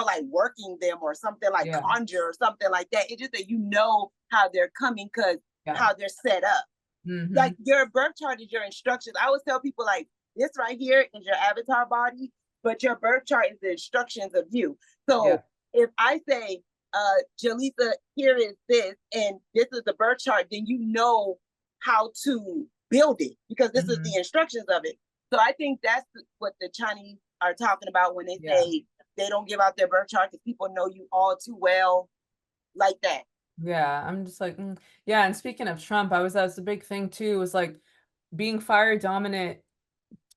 like working them or something like Yeah. conjure or something like that. It's just that you know how they're coming because Yeah. how they're set up. Like Mm-hmm. your birth chart is your instructions. I always tell people like this right here is your avatar body, but your birth chart is the instructions of you. Yeah. So if I say, Jaleesa, here is this, and this is the birth chart, then you know how to build it because this is the Mm-hmm. instructions of it. So I think that's what the Chinese are talking about when they Yeah. say they don't give out their birth chart because people know you all too well like that. Yeah. I'm just like, yeah. And speaking of Trump, that's the big thing too, was like being fire dominant.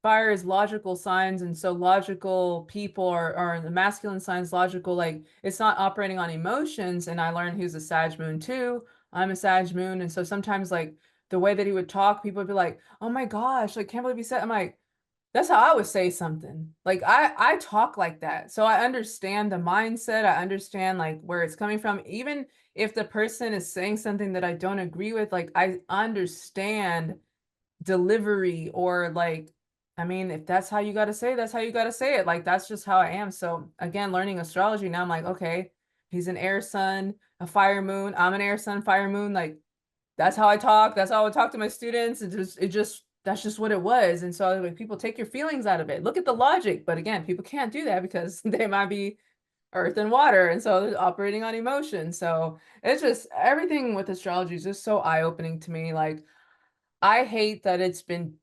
Fire is logical signs, and so logical people are the masculine signs logical, like it's not operating on emotions. And I learned who's a Sag moon too. I'm a Sag moon, and so sometimes like the way that he would talk, people would be like, oh my gosh, like can't believe he said. I'm like, that's how I would say something. Like I talk like that. So I understand the mindset. I understand like where it's coming from. Even if the person is saying something that I don't agree with, like I understand delivery, or like, I mean, if that's how you got to say it, that's how you got to say it. Like that's just how I am. So again, learning astrology now, I'm like, okay, he's an air sun, a fire moon. I'm an air sun, fire moon. Like that's how I talk. That's how I would talk to my students. It just that's just what it was. And so like people take your feelings out of it. Look at the logic. But again, people can't do that because they might be earth and water. And so they're operating on emotion. So it's just everything with astrology is just so eye-opening to me. Like I hate that it's been,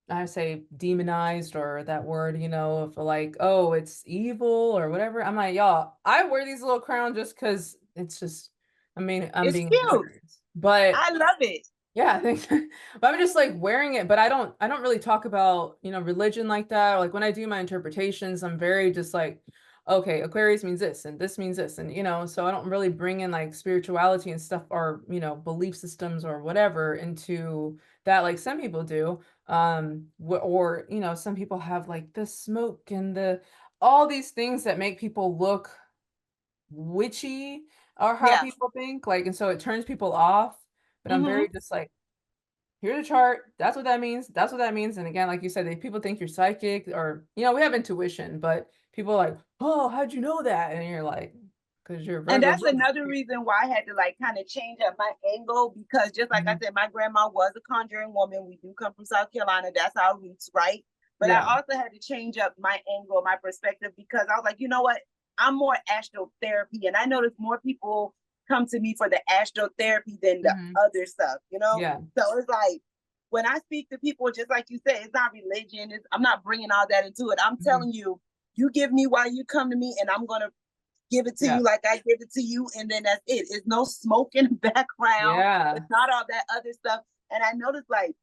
I say, demonized, or that word, of like, oh, it's evil or whatever. I'm like, y'all, I wear these little crowns just because it's just, I mean, I'm It's being cute. hilarious. But I love it. yeah, thanks. But I'm just like wearing it, but I don't really talk about, religion like that. Like when I do my interpretations, I'm very just like, okay, Aquarius means this and this means this. And so I don't really bring in like spirituality and stuff, or, belief systems or whatever into that like some people do. Or, some people have like the smoke and the all these things that make people look witchy, or how Yeah. people think, like, and so it turns people off. But I'm Mm-hmm. very just like, here's a chart. That's what that means. That's what that means. And again, like you said, if people think you're psychic, or, we have intuition, but people are like, oh, how'd you know that? And you're like, because you're a And Virgo. that's another reason why I had to like kind of change up my angle because just like I Mhm. said, my grandma was a conjuring woman. We do come from South Carolina. That's our roots, right? But I Yeah. also had to change up my angle, my perspective, because I was like, you know what? I'm more astrotherapy. And I notice more people come to me for the astrotherapy than the Hmm. other stuff, you know? Yeah. So it's like when I speak to people, just like you said, it's not religion. I'm not bringing all that into it. I'm Hmm. telling you, you give me why you come to me, and I'm going to give it to Yeah. you like I give it to you, and then that's it. It's no smoke in the background. It's Yeah. not all that other stuff. And I noticed like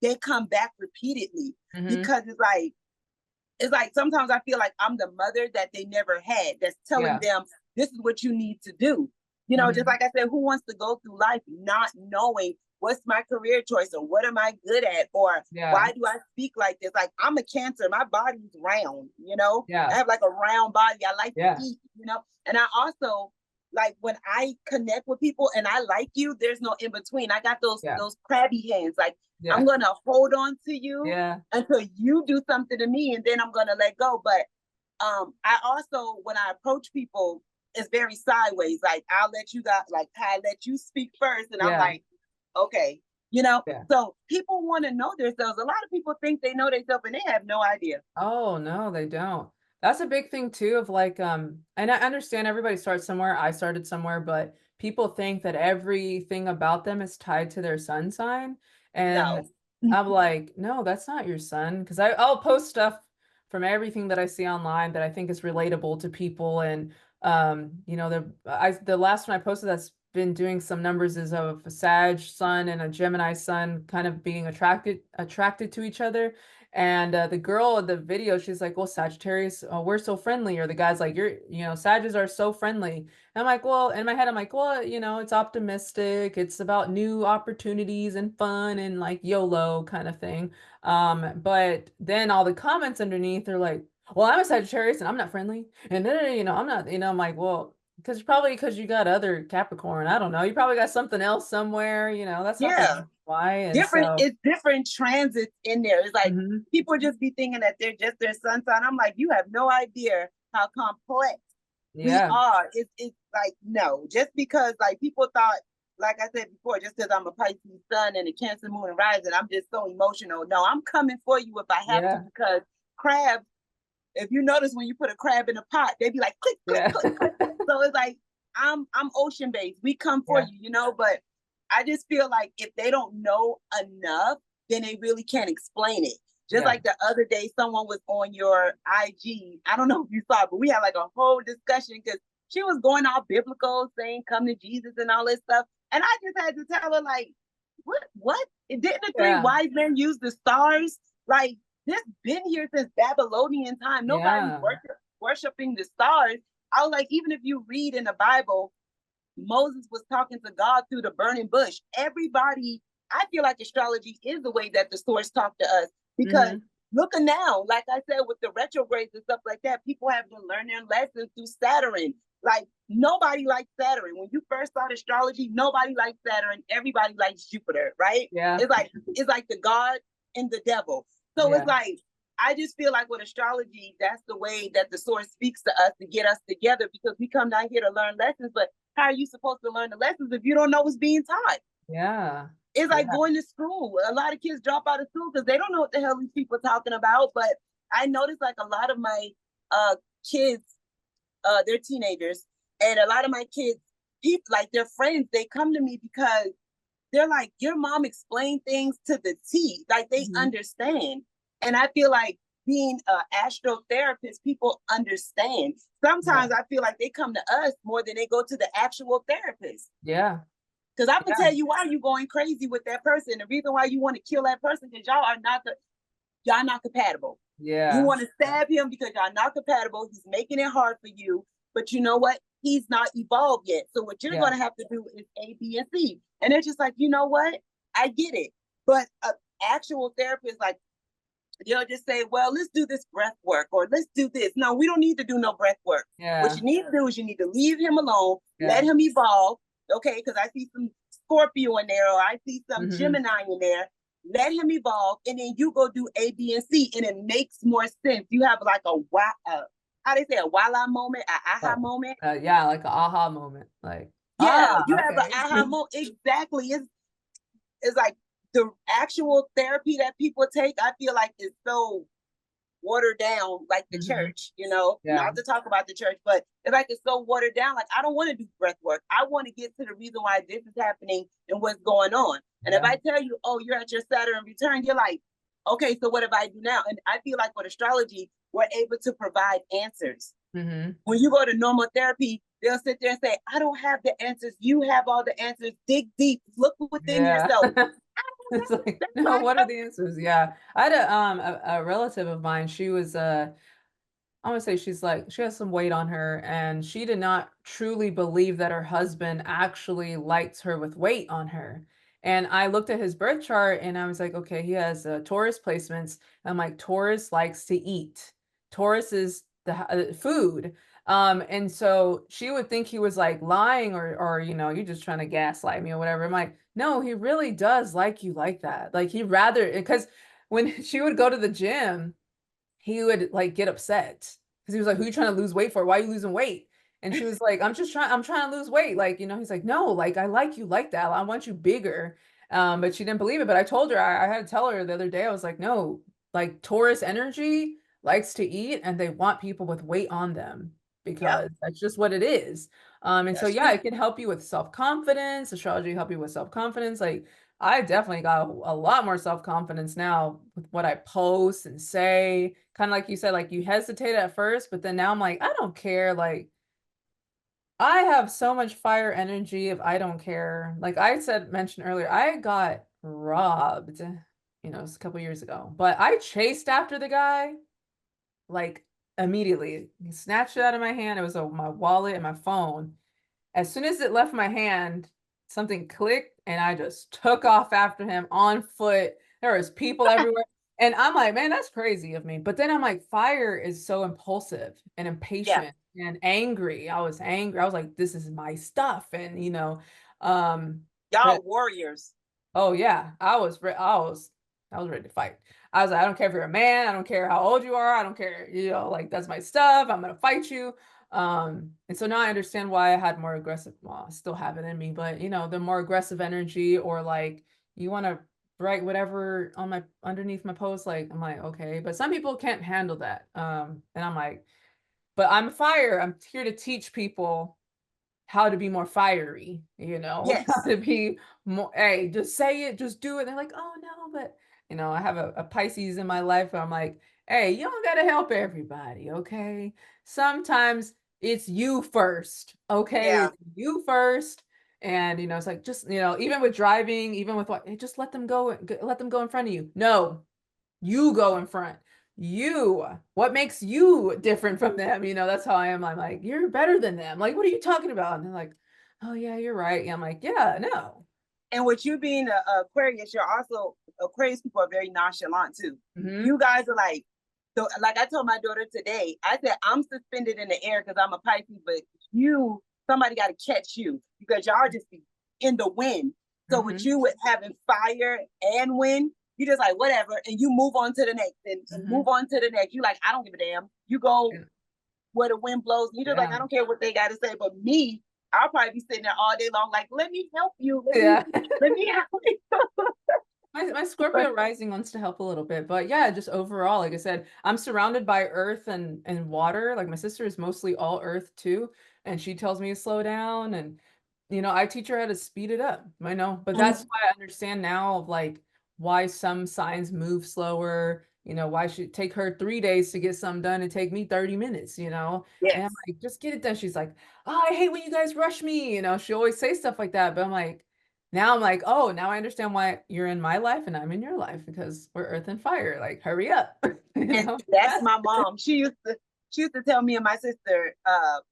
they come back repeatedly Hmm. because it's like sometimes I feel like I'm the mother that they never had that's telling Yeah. them this is what you need to do. Just Hmm. like I said, who wants to go through life not knowing what's my career choice or what am I good at or Yeah. why do I speak like this? Like I'm a Cancer, my body's round. I Yeah. have like a round body. I like to Yeah. eat. And I also like when I connect with people and I like you, there's no in between. I got those Yeah. those crabby hands. Like I'm Yeah. gonna hold on to you Yeah. until you do something to me and then I'm gonna let go. But I also when I approach people, it's very sideways. Like I'll let you guys like I let you speak first and I'm Yeah. like, okay. Yeah. So people want to know themselves. A lot of people think they know themselves and they have no idea. Oh, no, they don't. That's a big thing too of like, and I understand everybody starts somewhere. I started somewhere, but people think that everything about them is tied to their sun sign. And No. I'm like, no, that's not your sun. Because I'll post stuff from everything that I see online that I think is relatable to people. And the last one I posted that's been doing some numbers is of a Sag sun and a Gemini sun kind of being attracted to each other. And the girl in the video, she's like, well, Sagittarius, we're so friendly. Or the guy's like, Sagittarius are so friendly. And I'm like, well, in my head, I'm like, well, it's optimistic. It's about new opportunities and fun and like YOLO kind of thing. But then all the comments underneath are like, well, I'm a Sagittarius and I'm not friendly. And then, I'm not, I'm like, well, because you got other Capricorn. I don't know. You probably got something else somewhere, that's not the Yeah. reason why. And Different so, it's different transits in there. It's like mhm, people just be thinking that they're just their sun sign. I'm like, you have no idea how complex we yeah. are. It's like no, just because like people thought like I said before, just because I'm a Pisces sun and a Cancer moon and rising, I'm just so emotional. No, I'm coming for you if I have to, Yeah. because crabs, if you notice when you put a crab in a pot, they be like click, click, Yeah. click, click. So it's like I'm ocean based. We come for Yeah. you, but I just feel like if they don't know enough, then they really can't explain it. Just Yeah. like the other day, someone was on your IG. I don't know if you saw it, but we had like a whole discussion because she was going all biblical, saying come to Jesus and all this stuff. And I just had to tell her, like, what? Didn't the three Yeah. wise men use the stars? Like, this been here since Babylonian time. Nobody's Yeah. worshiping the stars. I was like, even if you read in the Bible, Moses was talking to God through the burning bush. Everybody, I feel like astrology is the way that the source talk to us, because Hmm. look at now, like I said, with the retrogrades and stuff like that, people have to learn their lessons through Saturn. Like nobody likes Saturn. When you first start astrology, nobody likes Saturn. Everybody likes Jupiter, right? Yeah. It's like the God and the devil. So it's Yeah. like I just feel like with astrology, that's the way that the source speaks to us to get us together, because we come down here to learn lessons, but how are you supposed to learn the lessons if you don't know what's being taught? Yeah. It's like Yeah. going to school. A lot of kids drop out of school because they don't know what the hell these people are talking about. But I noticed like a lot of my kids, they're teenagers, and a lot of my kids, people like their friends, they come to me because they're like, your mom explained things to the T, like they Hmm. understand. And I feel like being an astrotherapist, people understand. Yeah. Sometimes I feel like they come to us more than they go to the actual therapist. Yeah. Because I can Yeah. tell you why you're going crazy with that person. The reason why you want to kill that person because y'all not compatible. You Yeah. want to stab him because y'all not compatible. He's making it hard for you. But you know what? He's not evolved yet. So what you're Yeah. going to have to do is A, B, and C. And they're just like, you know what? I get it. But an actual therapist, like, they'll just say, well, let's do this breath work or let's do this. No, we don't need to do no breath work. What Yeah. you need to do is you need to leave him alone, let Yeah. him evolve. Okay, because I see some Scorpio in there, or I see some Hmm. Gemini in there. Let him evolve, and then you go do A, B, and C, and it makes more sense. You have like a how they say, a wala moment, a aha Oh, moment. yeah, like an aha moment. Like, ah, Yeah, you have an okay. aha moment. Exactly. It's like the actual therapy that people take. I feel like is so watered down, like the Hmm. church, Yeah. not to talk about the church, but it's so watered down. Like, I don't want to do breath work. I want to get to the reason why this is happening and what's going on. And if Yeah. I tell you, oh, you're at your Saturn return, you're like, okay, so what do I do now? And I feel like with astrology, we're able to provide answers. Hmm. When you go to normal therapy, they'll sit there and say, I don't have the answers. You have all the answers. Dig deep. Look within Yeah. yourself. It's like, That's no, why what I are come. the answers? Yeah. I had a relative of mine. She was I want to say she's like she has some weight on her, and she did not truly believe that her husband actually liked her with weight on her. And I looked at his birth chart and I was like, okay, he has Taurus placements. I'm like, Taurus likes to eat. Taurus is the food. And so she would think he was like lying, or you're just trying to gaslight me or whatever. I'm like, no, he really does like you like that. Like he rather, because when she would go to the gym, he would like get upset because he was like, "Who you trying to lose weight for? Why are you losing weight?" And she was like, I'm trying to lose weight." Like, he's like, "No, like I like you like that. I want you bigger." But she didn't believe it. But I told her, I had to tell her the other day, I was like, "No, like Taurus energy likes to eat and they want people with weight on them Yep, because that's just what it is." And so that's yeah, true. it can help you with self-confidence. Astrology help you with self-confidence. Like I definitely got a lot more self-confidence now with what I post and say. Kind of like you said, like you hesitate at first, but then now I'm like, I don't care. Like I have so much fire energy if I don't care. Like I mentioned earlier, I got robbed, it's a couple years ago, but I chased after the guy like immediately. He snatched it out of my hand. It was my wallet and my phone. As soon as it left my hand, something clicked and I just took off after him on foot. There was people everywhere. And I'm like, man, that's crazy of me. But then I'm like, fire is so impulsive and Yeah, impatient and angry. I was angry. I was like, this is my stuff. And, but y'all warriors. oh yeah, I was I was ready to fight. I was like, I don't care if you're a man, I don't care how old you are, I don't care, like that's my stuff. I'm gonna fight you. And so now I understand why I had more aggressive, well, I still have it in me, but the more aggressive energy, or like you want to write whatever on my underneath my post, like I'm like, okay, but some people can't handle that. And I'm like, but I'm fire. I'm here to teach people how to be more fiery, how Yes. to be more, hey, just say it, just do it. They're like, oh no, but I have a Pisces in my life where I'm like, hey, you don't gotta help everybody, okay? Sometimes it's you first, okay? Yeah. It's you first. And it's like just, even with driving, even with what, hey, just let them go, let them go in front of you. No, you go in front. What makes you different from them? That's how I am. I'm like, you're better than them. Like, what are you talking about? And they're like, oh yeah, you're right. And I'm like, yeah, no. And with you being a Aquarius, you're also Aquarius people are very nonchalant too. Hmm. You guys are like, so like I told my daughter today, I said I'm suspended in the air because I'm a Pisces, but somebody got to catch you because y'all just be in the wind. So with Hmm. you with having fire and wind, you just like whatever, and you move on to the next and Hmm. move on to the next. You like I don't give a damn. You go where the wind blows. You just like Yeah. I don't care what they got to say. But me, I'll probably be sitting there all day long, like let me help you, Yeah. let me help you. My Scorpio rising wants to help a little bit, but yeah, just overall, like I said, I'm surrounded by earth and water. Like my sister is mostly all earth too, and she tells me to slow down, and I teach her how to speed it up. I know, but that's why I understand now of like why some signs move slower. Why should it take her 3 days to get something done and take me 30 minutes, and I'm Yes. like, just get it done. She's like, oh, I hate when you guys rush me, she always say stuff like that, but I'm like, oh, now I understand why you're in my life and I'm in your life because we're earth and fire. Like, hurry up. you And know? that's my mom. She used to tell me and my sister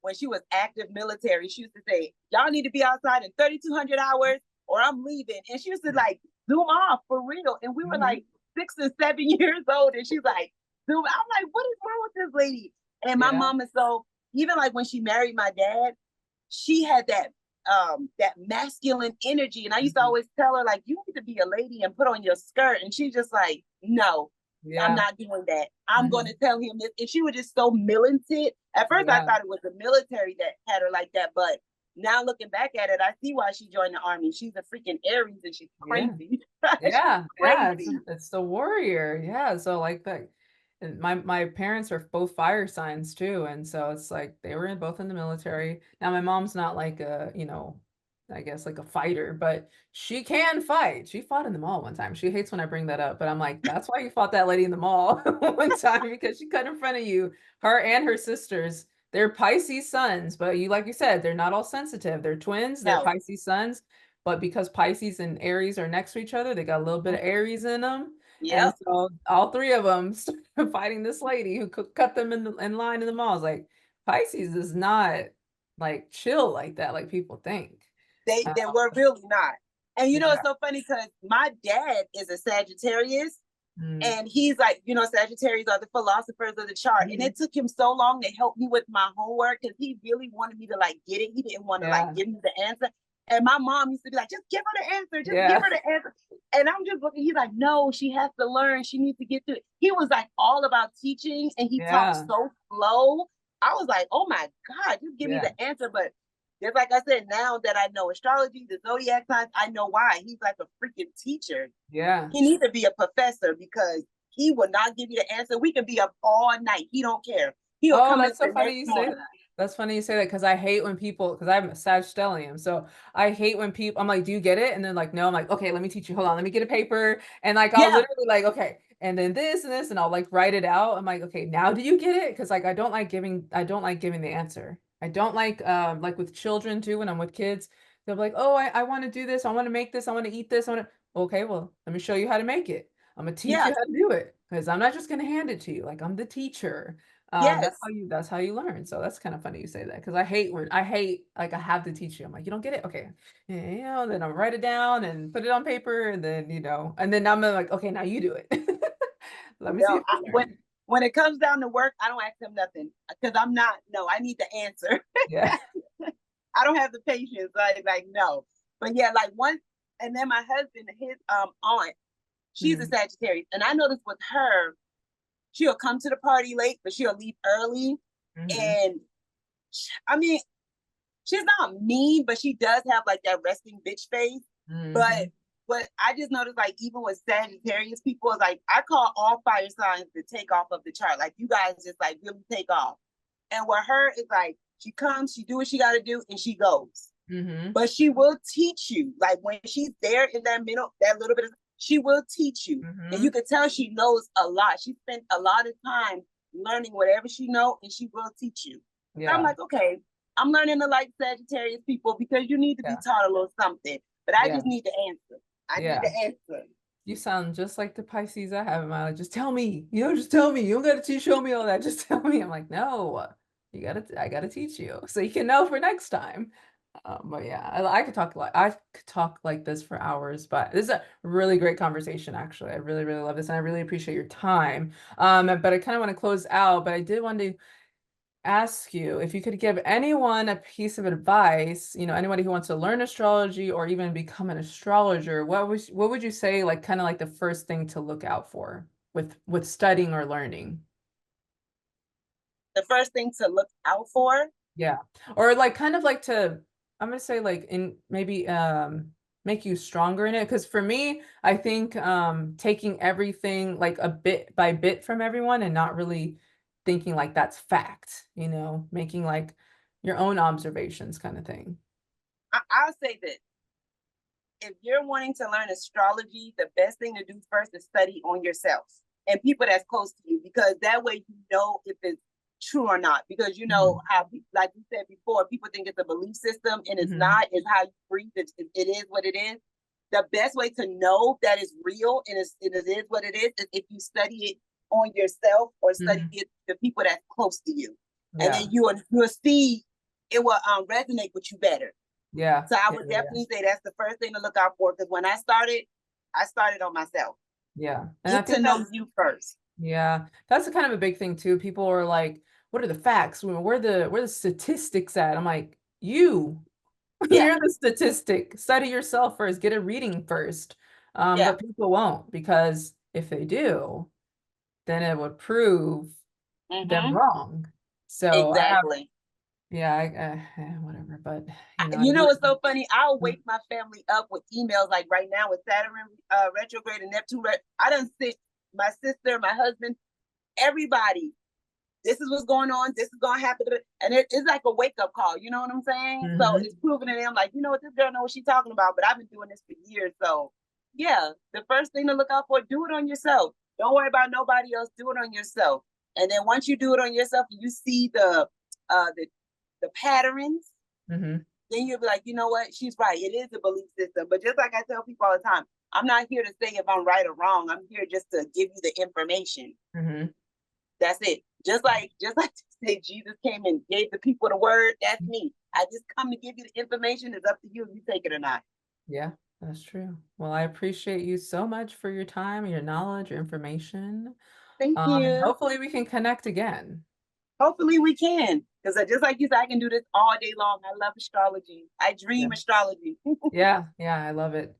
when she was active military, she used to say, y'all need to be outside in 3,200 hours or I'm leaving. And she used to like zoom off for real. And we were Hmm. like 6 and 7 years old. And she's like, zoom. I'm like, what is wrong with this lady? And my Yeah. mom is so, even like when she married my dad, she had that masculine energy. And I used to Mhm. always tell her, like, you need to be a lady and put on your skirt. And she's just like, no, I'm Yeah. not doing that. I'm going Hmm. to tell him this. And she was just so militant. At first, I Yeah. thought it was the military that had her like that. But now looking back at it, I see why she joined the army. She's a freaking Aries and she's Yeah. crazy. She's Yeah, yeah, it's crazy. it's the warrior. Yeah, so like that, and my parents are both fire signs too, and so it's like they were both in the military. Now my mom's not like a, I guess like a fighter, but she can fight. She fought in the mall one time. She hates when I bring that up, but I'm like, that's why you fought that lady in the mall one time because she cut in front of you, her and her sisters. They're Pisces sons, but like you said, they're not all sensitive. They're twins, they're No. Pisces sons. But because Pisces and Aries are next to each other, they got a little bit of Aries in them. And Yep. so all three of them started fighting this lady who cut them in line in the mall. I was like, Pisces is not like chill like that, like people think. They were really not. And you know, Yeah. it's so funny because my dad is a Sagittarius. Mm. And he's like, Sagittarius are the philosophers of the chart. And Mhm. it took him so long to help me with my homework because he really wanted me to like get it. He didn't want to like Yeah. give me the answer. And my mom used to be like, just give her the answer, just give Yeah. her the answer. And I'm just looking, he's like, no, she has to learn. She needs to get through it. He was like all about teaching and he talked Yeah. so slow. I was like, oh my God, just give me Yeah. the answer. But just like I said, now that I know astrology, the zodiac signs, I know why. He's like a freaking teacher. Yeah. He needs to be a professor because he will not give you the answer. We can be up all night. He don't care. He'll Oh, come in that's so the funny next you say morning. that. That's funny you say that because I hate when people, because I'm a Sagittarian, so I hate when people, I'm like, do you get it? And then like, no, I'm like, okay, let me teach you. Hold on, let me get a paper. And like, I'll Yeah, literally like, okay, and then this and this, and I'll like write it out. I'm like, okay, now do you get it? Because like, I don't like giving the answer. I don't like with children too, when I'm with kids, they'll be like, oh, I want to do this. I want to make this. I want to eat this. I want to, okay, well, let me show you how to make it. I'm gonna teach you yes, how to do it because I'm not just gonna hand it to you. Like I'm the teacher. yes. That's how you learn. So that's kind of funny you say that because I hate like I have to teach you. I'm like, you don't get it? Okay. Yeah, then I'll write it down and put it on paper and then, and then I'm like, okay, now you do it. Let me see No, if you when learn. when it comes down to work, I don't ask him nothing because I'm not. No, I need the answer. Yeah. I don't have the patience. Like no. But yeah, like once, and then my husband, his aunt, She's a Mm-hmm. Sagittarius. And I noticed with her, she'll come to the party late, but she'll leave early. Mm-hmm. And I mean, she's not mean, but she does have like that resting bitch face. Mm-hmm. But what I just noticed, like even with Sagittarius people, is like I call all fire signs to take off of the chart. Like you guys just like really take off. And with her, it's like she comes, she do what she got to do, and she goes. Mm-hmm. But she will teach you. Like when she's there in that middle, that little bit of, she will teach you, and you Mm-hmm. can tell she knows a lot. She spent a lot of time learning whatever she know, and she will teach you. So I'm Yeah. like, okay, I'm learning to like Sagittarius people because you need to be Yeah. taught a little something. But I Yeah. just need to answer. I need Yeah. to answer. You sound just like the Pisces I have in my life. Just tell me, just tell me. You don't gotta teach, show me all that. Just tell me. I'm like, no, I gotta teach you so you can know for next time. But yeah, I could talk like I could talk like this for hours, but this is a really great conversation, actually. I really, really love this, and I really appreciate your time. But I kind of want to close out, but I did want to ask you if you could give anyone a piece of advice, anybody who wants to learn astrology or even become an astrologer, what would you say, like kind of like the first thing to look out for with studying or learning? The first thing to look out for. Yeah. Or like kind of like I'm gonna say like in maybe make you stronger in it. Because for me, I think taking everything like a bit by bit from everyone and not really thinking like that's fact, making like your own observations kind of thing. I'll say this: if you're wanting to learn astrology, the best thing to do first is study on yourself and people that's close to you, because that way you know if it's true or not. Because you know Hmm. how, like you said before, people think it's a belief system and it's Hmm. not. It's how you breathe. It is what it is. The best way to know that it's real and it is what it is if you study it on yourself or study Hmm. it the people that's close to you, and then Yeah. you'll see it will resonate with you better. Yeah. So I Yeah. would Yeah. definitely say that's the first thing to look out for. Because when I started on myself. Yeah. And I Get to think know that's you first. yeah, that's a kind of a big thing too. People are like, what are the facts? Where the statistics at? I'm like, you. Yeah, You're the statistic. Study yourself first. Get a reading first. yeah. But people won't because if they do, then it would prove them Mm-hmm. wrong. So I have, Exactly. yeah, whatever. But I You know really, what's so funny? I'll wake my family up with emails like right now with Saturn retrograde and Neptune. I done sit my sister, my husband, everybody. This is what's going on. This is going to happen. And it's like a wake up call. You know what I'm saying? So hmm it's proving to them, like, you know what, this girl knows what she's talking about, but I've been doing this for years. So, yeah, the first thing to look out for, do it on yourself. Don't worry about nobody else. Do it on yourself. And then once you do it on yourself, you see uh, the, the patterns, hmm then you'll be like, you know what? She's right. It is a belief system. But just like I tell people all the time, I'm not here to say if I'm right or wrong. I'm here just to give you the information. hmm That's it. Just like say Jesus came and gave the people the word. That's me. I just come to give you the information. It's up to you if you take it or not. Yeah, that's true. Well, I appreciate you so much for your time, your knowledge, your information. Thank And you. hopefully we can connect again. Hopefully we can. Because just like you said, I can do this all day long. I love astrology. I Yeah. dream astrology. Yeah, yeah, I love it.